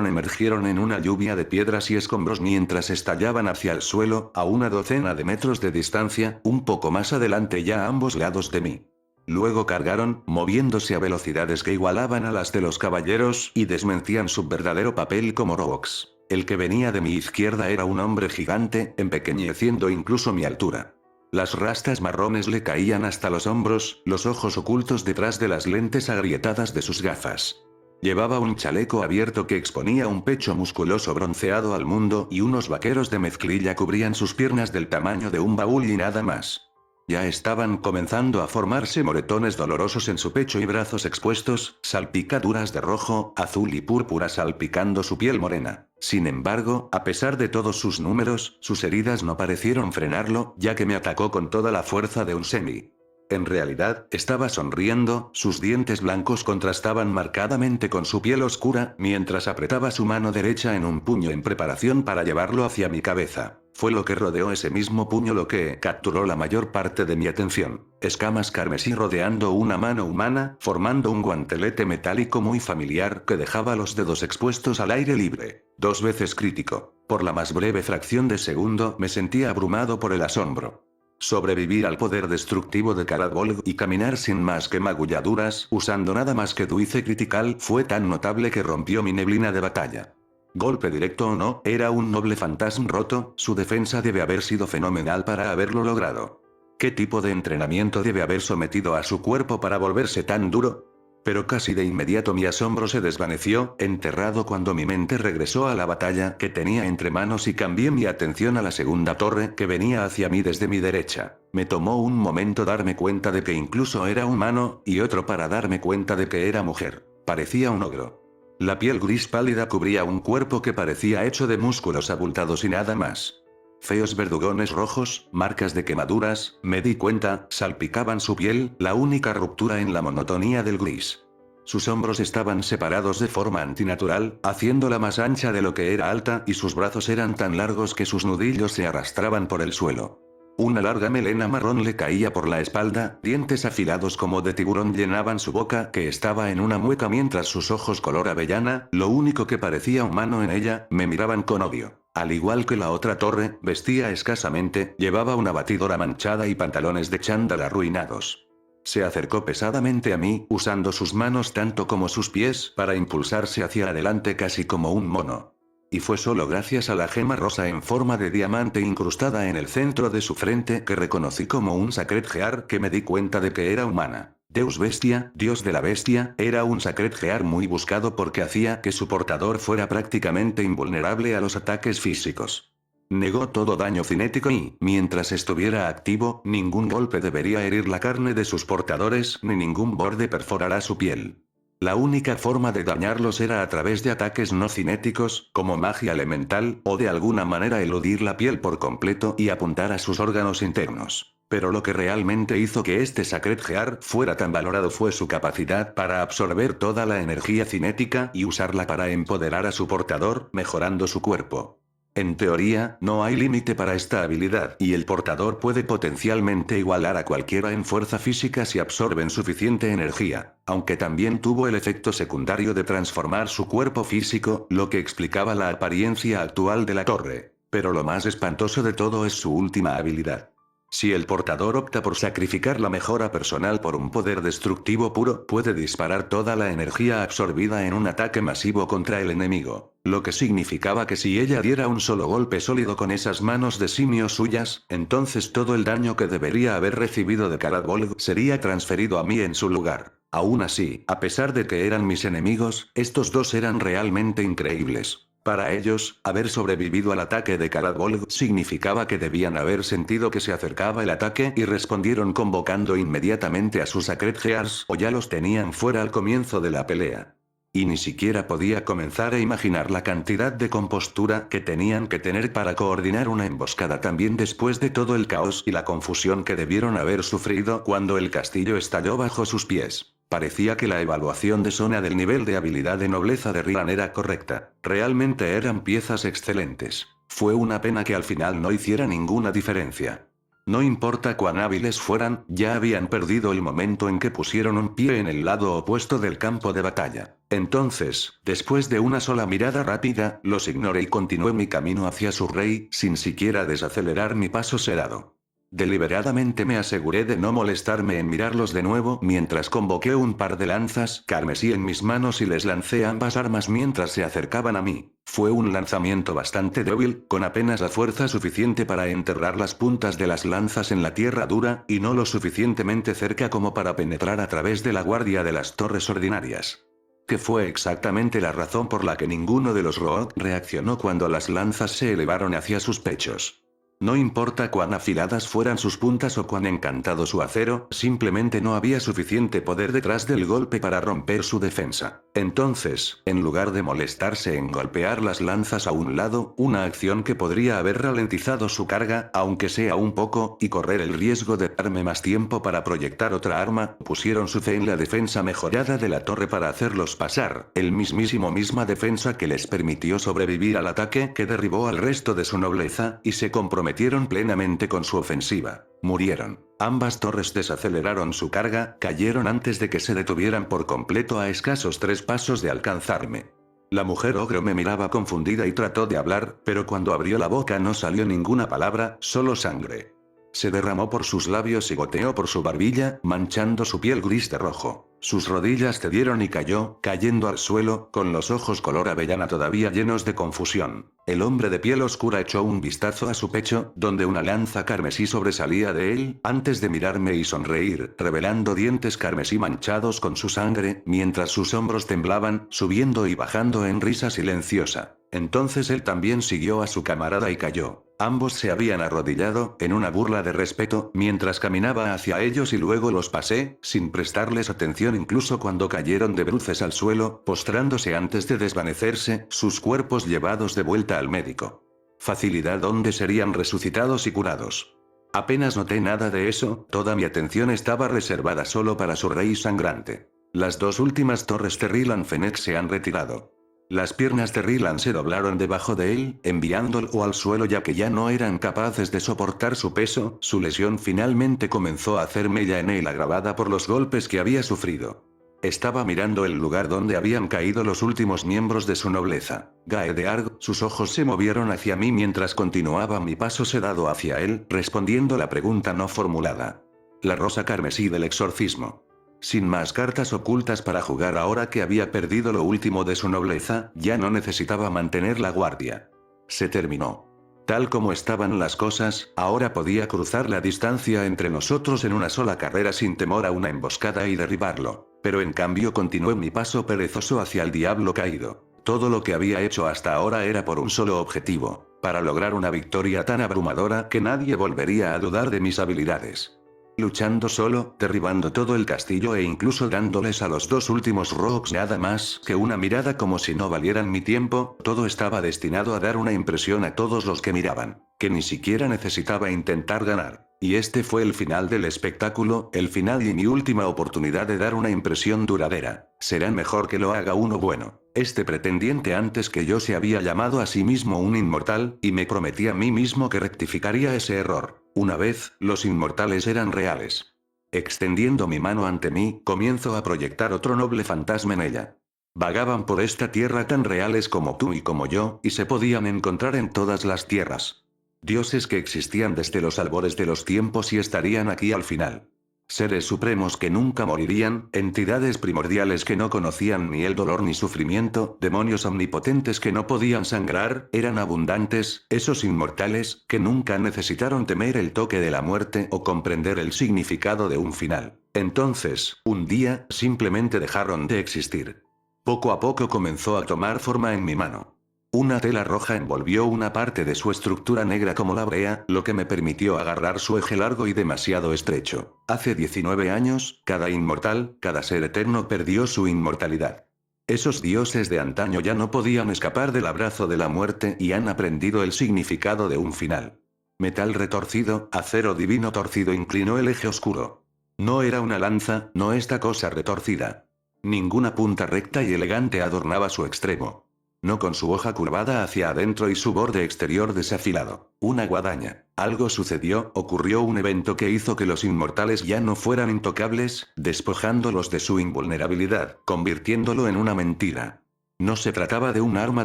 emergieron en una lluvia de piedras y escombros mientras estallaban hacia el suelo, a una docena de metros de distancia, un poco más adelante ya a ambos lados de mí. Luego cargaron, moviéndose a velocidades que igualaban a las de los caballeros, y desmentían su verdadero papel como robots. El que venía de mi izquierda era un hombre gigante, empequeñeciendo incluso mi altura. Las rastas marrones le caían hasta los hombros, los ojos ocultos detrás de las lentes agrietadas de sus gafas. Llevaba un chaleco abierto que exponía un pecho musculoso bronceado al mundo y unos vaqueros de mezclilla cubrían sus piernas del tamaño de un baúl y nada más. Ya estaban comenzando a formarse moretones dolorosos en su pecho y brazos expuestos, salpicaduras de rojo, azul y púrpura salpicando su piel morena. Sin embargo, a pesar de todos sus números, sus heridas no parecieron frenarlo, ya que me atacó con toda la fuerza de un semi. En realidad, estaba sonriendo, sus dientes blancos contrastaban marcadamente con su piel oscura, mientras apretaba su mano derecha en un puño en preparación para llevarlo hacia mi cabeza. Fue lo que rodeó ese mismo puño lo que capturó la mayor parte de mi atención. Escamas carmesí rodeando una mano humana, formando un guantelete metálico muy familiar que dejaba los dedos expuestos al aire libre. 2 veces crítico. Por la más breve fracción de segundo me sentía abrumado por el asombro. Sobrevivir al poder destructivo de Karagol y caminar sin más que magulladuras, usando nada más que Duice Critical, fue tan notable que rompió mi neblina de batalla. Golpe directo o no, era un noble fantasma roto, su defensa debe haber sido fenomenal para haberlo logrado. ¿Qué tipo de entrenamiento debe haber sometido a su cuerpo para volverse tan duro? Pero casi de inmediato mi asombro se desvaneció, enterrado cuando mi mente regresó a la batalla que tenía entre manos y cambié mi atención a la segunda torre que venía hacia mí desde mi derecha. Me tomó un momento darme cuenta de que incluso era humano, y otro para darme cuenta de que era mujer. Parecía un ogro. La piel gris pálida cubría un cuerpo que parecía hecho de músculos abultados y nada más. Feos verdugones rojos, marcas de quemaduras, me di cuenta, salpicaban su piel, la única ruptura en la monotonía del gris. Sus hombros estaban separados de forma antinatural, haciéndola más ancha de lo que era alta, y sus brazos eran tan largos que sus nudillos se arrastraban por el suelo. Una larga melena marrón le caía por la espalda, dientes afilados como de tiburón llenaban su boca que estaba en una mueca mientras sus ojos color avellana, lo único que parecía humano en ella, me miraban con odio. Al igual que la otra torre, vestía escasamente, llevaba una batidora manchada y pantalones de chándal arruinados. Se acercó pesadamente a mí, usando sus manos tanto como sus pies para impulsarse hacia adelante casi como un mono. Y fue solo gracias a la gema rosa en forma de diamante incrustada en el centro de su frente que reconocí como un Sacred Gear que me di cuenta de que era humana. Deus Bestia, dios de la bestia, era un Sacred Gear muy buscado porque hacía que su portador fuera prácticamente invulnerable a los ataques físicos. Negó todo daño cinético y, mientras estuviera activo, ningún golpe debería herir la carne de sus portadores ni ningún borde perforará su piel. La única forma de dañarlos era a través de ataques no cinéticos, como magia elemental, o de alguna manera eludir la piel por completo y apuntar a sus órganos internos. Pero lo que realmente hizo que este Sacred Gear fuera tan valorado fue su capacidad para absorber toda la energía cinética y usarla para empoderar a su portador, mejorando su cuerpo. En teoría, no hay límite para esta habilidad, y el portador puede potencialmente igualar a cualquiera en fuerza física si absorben suficiente energía, aunque también tuvo el efecto secundario de transformar su cuerpo físico, lo que explicaba la apariencia actual de la torre. Pero lo más espantoso de todo es su última habilidad. Si el portador opta por sacrificar la mejora personal por un poder destructivo puro, puede disparar toda la energía absorbida en un ataque masivo contra el enemigo. Lo que significaba que si ella diera un solo golpe sólido con esas manos de simio suyas, entonces todo el daño que debería haber recibido de Karad Volg sería transferido a mí en su lugar. Aún así, a pesar de que eran mis enemigos, estos dos eran realmente increíbles. Para ellos, haber sobrevivido al ataque de Karad Volg significaba que debían haber sentido que se acercaba el ataque y respondieron convocando inmediatamente a sus Sacred Gears o ya los tenían fuera al comienzo de la pelea. Y ni siquiera podía comenzar a imaginar la cantidad de compostura que tenían que tener para coordinar una emboscada también después de todo el caos y la confusión que debieron haber sufrido cuando el castillo estalló bajo sus pies. Parecía que la evaluación de Sona del nivel de habilidad de nobleza de Rian era correcta. Realmente eran piezas excelentes. Fue una pena que al final no hiciera ninguna diferencia. No importa cuán hábiles fueran, ya habían perdido el momento en que pusieron un pie en el lado opuesto del campo de batalla. Entonces, después de una sola mirada rápida, los ignoré y continué mi camino hacia su rey, sin siquiera desacelerar mi paso sedado. Deliberadamente me aseguré de no molestarme en mirarlos de nuevo mientras convoqué un par de lanzas carmesí en mis manos y les lancé ambas armas mientras se acercaban a mí. Fue un lanzamiento bastante débil, con apenas la fuerza suficiente para enterrar las puntas de las lanzas en la tierra dura, y no lo suficientemente cerca como para penetrar a través de la guardia de las torres ordinarias. Que fue exactamente la razón por la que ninguno de los Rook reaccionó cuando las lanzas se elevaron hacia sus pechos. No importa cuán afiladas fueran sus puntas o cuán encantado su acero, simplemente no había suficiente poder detrás del golpe para romper su defensa. Entonces, en lugar de molestarse en golpear las lanzas a un lado, una acción que podría haber ralentizado su carga, aunque sea un poco, y correr el riesgo de darme más tiempo para proyectar otra arma, pusieron su fe en la defensa mejorada de la torre para hacerlos pasar, el misma defensa que les permitió sobrevivir al ataque que derribó al resto de su nobleza, y se comprometieron plenamente con su ofensiva. Murieron. Ambas torres desaceleraron su carga, cayeron antes de que se detuvieran por completo a escasos 3 pasos de alcanzarme. La mujer ogro me miraba confundida y trató de hablar, pero cuando abrió la boca no salió ninguna palabra, solo sangre. Se derramó por sus labios y goteó por su barbilla, manchando su piel gris de rojo. Sus rodillas cedieron y cayó, cayendo al suelo, con los ojos color avellana todavía llenos de confusión. El hombre de piel oscura echó un vistazo a su pecho, donde una lanza carmesí sobresalía de él, antes de mirarme y sonreír, revelando dientes carmesí manchados con su sangre, mientras sus hombros temblaban, subiendo y bajando en risa silenciosa. Entonces él también siguió a su camarada y cayó. Ambos se habían arrodillado, en una burla de respeto, mientras caminaba hacia ellos y luego los pasé, sin prestarles atención incluso cuando cayeron de bruces al suelo, postrándose antes de desvanecerse, sus cuerpos llevados de vuelta al médico. Facilidad donde serían resucitados y curados. Apenas noté nada de eso, toda mi atención estaba reservada solo para su rey sangrante. Las dos últimas torres de Rilan Fennec se han retirado. Las piernas de Rilan se doblaron debajo de él, enviándolo al suelo ya que ya no eran capaces de soportar su peso, su lesión finalmente comenzó a hacer mella en él agravada por los golpes que había sufrido. Estaba mirando el lugar donde habían caído los últimos miembros de su nobleza. Gaedearg, sus ojos se movieron hacia mí mientras continuaba mi paso sedado hacia él, respondiendo la pregunta no formulada. La rosa carmesí del exorcismo. Sin más cartas ocultas para jugar ahora que había perdido lo último de su nobleza, ya no necesitaba mantener la guardia. Se terminó. Tal como estaban las cosas, ahora podía cruzar la distancia entre nosotros en una sola carrera sin temor a una emboscada y derribarlo. Pero en cambio continué mi paso perezoso hacia el diablo caído. Todo lo que había hecho hasta ahora era por un solo objetivo, para lograr una victoria tan abrumadora que nadie volvería a dudar de mis habilidades. Luchando solo, derribando todo el castillo e incluso dándoles a los dos últimos rocks nada más que una mirada como si no valieran mi tiempo, todo estaba destinado a dar una impresión a todos los que miraban, que ni siquiera necesitaba intentar ganar. Y este fue el final del espectáculo, el final y mi última oportunidad de dar una impresión duradera. Será mejor que lo haga uno bueno. Este pretendiente antes que yo se había llamado a sí mismo un inmortal, y me prometí a mí mismo que rectificaría ese error. Una vez, los inmortales eran reales. Extendiendo mi mano ante mí, comienzo a proyectar otro noble fantasma en ella. Vagaban por esta tierra tan reales como tú y como yo, y se podían encontrar en todas las tierras. Dioses que existían desde los albores de los tiempos y estarían aquí al final. Seres supremos que nunca morirían, entidades primordiales que no conocían ni el dolor ni sufrimiento, demonios omnipotentes que no podían sangrar, eran abundantes, esos inmortales, que nunca necesitaron temer el toque de la muerte o comprender el significado de un final. Entonces, un día, simplemente dejaron de existir. Poco a poco comenzó a tomar forma en mi mano. Una tela roja envolvió una parte de su estructura negra como la brea, lo que me permitió agarrar su eje largo y demasiado estrecho. Hace 19 años, cada inmortal, cada ser eterno perdió su inmortalidad. Esos dioses de antaño ya no podían escapar del abrazo de la muerte y han aprendido el significado de un final. Metal retorcido, acero divino torcido inclinó el eje oscuro. No era una lanza, no esta cosa retorcida. Ninguna punta recta y elegante adornaba su extremo. No con su hoja curvada hacia adentro y su borde exterior desafilado. Una guadaña. Algo sucedió, ocurrió un evento que hizo que los inmortales ya no fueran intocables, despojándolos de su invulnerabilidad, convirtiéndolo en una mentira. No se trataba de un arma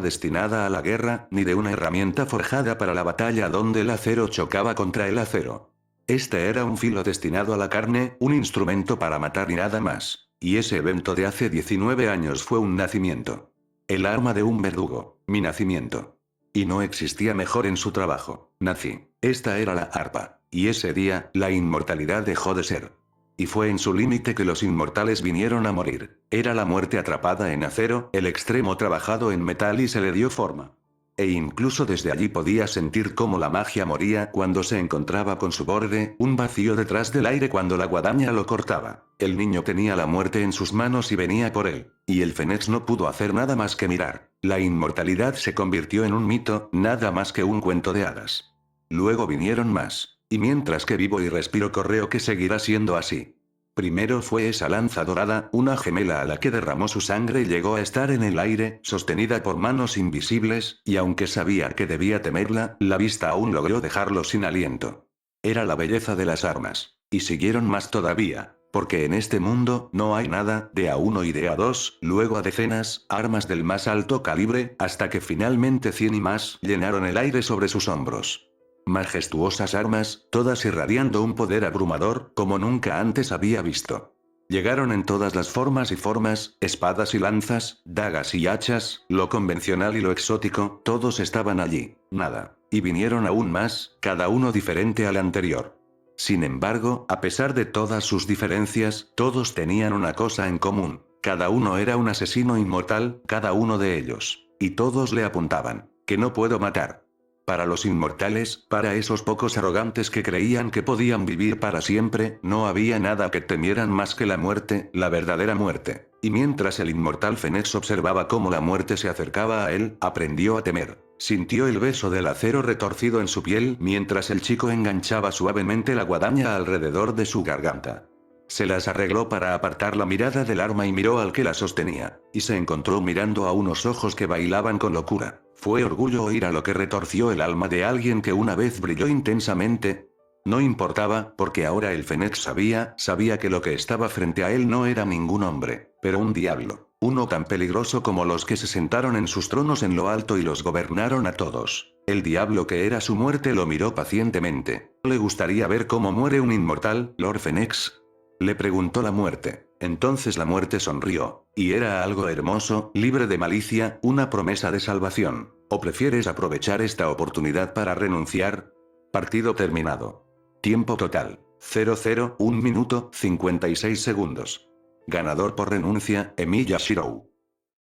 destinada a la guerra, ni de una herramienta forjada para la batalla donde el acero chocaba contra el acero. Este era un filo destinado a la carne, un instrumento para matar y nada más. Y ese evento de hace 19 años fue un nacimiento. El arma de un verdugo, mi nacimiento. Y no existía mejor en su trabajo. Nací. Esta era la arpa. Y ese día, la inmortalidad dejó de ser. Y fue en su límite que los inmortales vinieron a morir. Era la muerte atrapada en acero, el extremo trabajado en metal y se le dio forma. E incluso desde allí podía sentir cómo la magia moría cuando se encontraba con su borde, un vacío detrás del aire cuando la guadaña lo cortaba. El niño tenía la muerte en sus manos y venía por él. Y el Fénix no pudo hacer nada más que mirar. La inmortalidad se convirtió en un mito, nada más que un cuento de hadas. Luego vinieron más. Y mientras que vivo y respiro correo que seguirá siendo así. Primero fue esa lanza dorada, una gemela a la que derramó su sangre y llegó a estar en el aire, sostenida por manos invisibles, y aunque sabía que debía temerla, la vista aún logró dejarlo sin aliento. Era la belleza de las armas. Y siguieron más todavía, porque en este mundo no hay nada, de a uno y de a dos, luego a decenas, armas del más alto calibre, hasta que finalmente 100 y más llenaron el aire sobre sus hombros. Majestuosas armas, todas irradiando un poder abrumador, como nunca antes había visto. Llegaron en todas las formas y formas, espadas y lanzas, dagas y hachas, lo convencional y lo exótico, todos estaban allí, nada. Y vinieron aún más, cada uno diferente al anterior. Sin embargo, a pesar de todas sus diferencias, todos tenían una cosa en común. Cada uno era un asesino inmortal, cada uno de ellos. Y todos le apuntaban. Que no puedo matar. Para los inmortales, para esos pocos arrogantes que creían que podían vivir para siempre, no había nada que temieran más que la muerte, la verdadera muerte. Y mientras el inmortal Fenix observaba cómo la muerte se acercaba a él, aprendió a temer. Sintió el beso del acero retorcido en su piel mientras el chico enganchaba suavemente la guadaña alrededor de su garganta. Se las arregló para apartar la mirada del arma y miró al que la sostenía, y se encontró mirando a unos ojos que bailaban con locura. Fue orgullo oír a lo que retorció el alma de alguien que una vez brilló intensamente. No importaba, porque ahora el Fenix sabía que lo que estaba frente a él no era ningún hombre, pero un diablo. Uno tan peligroso como los que se sentaron en sus tronos en lo alto y los gobernaron a todos. El diablo que era su muerte lo miró pacientemente. ¿Le gustaría ver cómo muere un inmortal, Lord Fenix? Le preguntó la muerte. Entonces la muerte sonrió. Y era algo hermoso, libre de malicia, una promesa de salvación. ¿O prefieres aprovechar esta oportunidad para renunciar? Partido terminado. Tiempo total. 00, 1 minuto, 56 segundos. Ganador por renuncia, Emilia Shirou.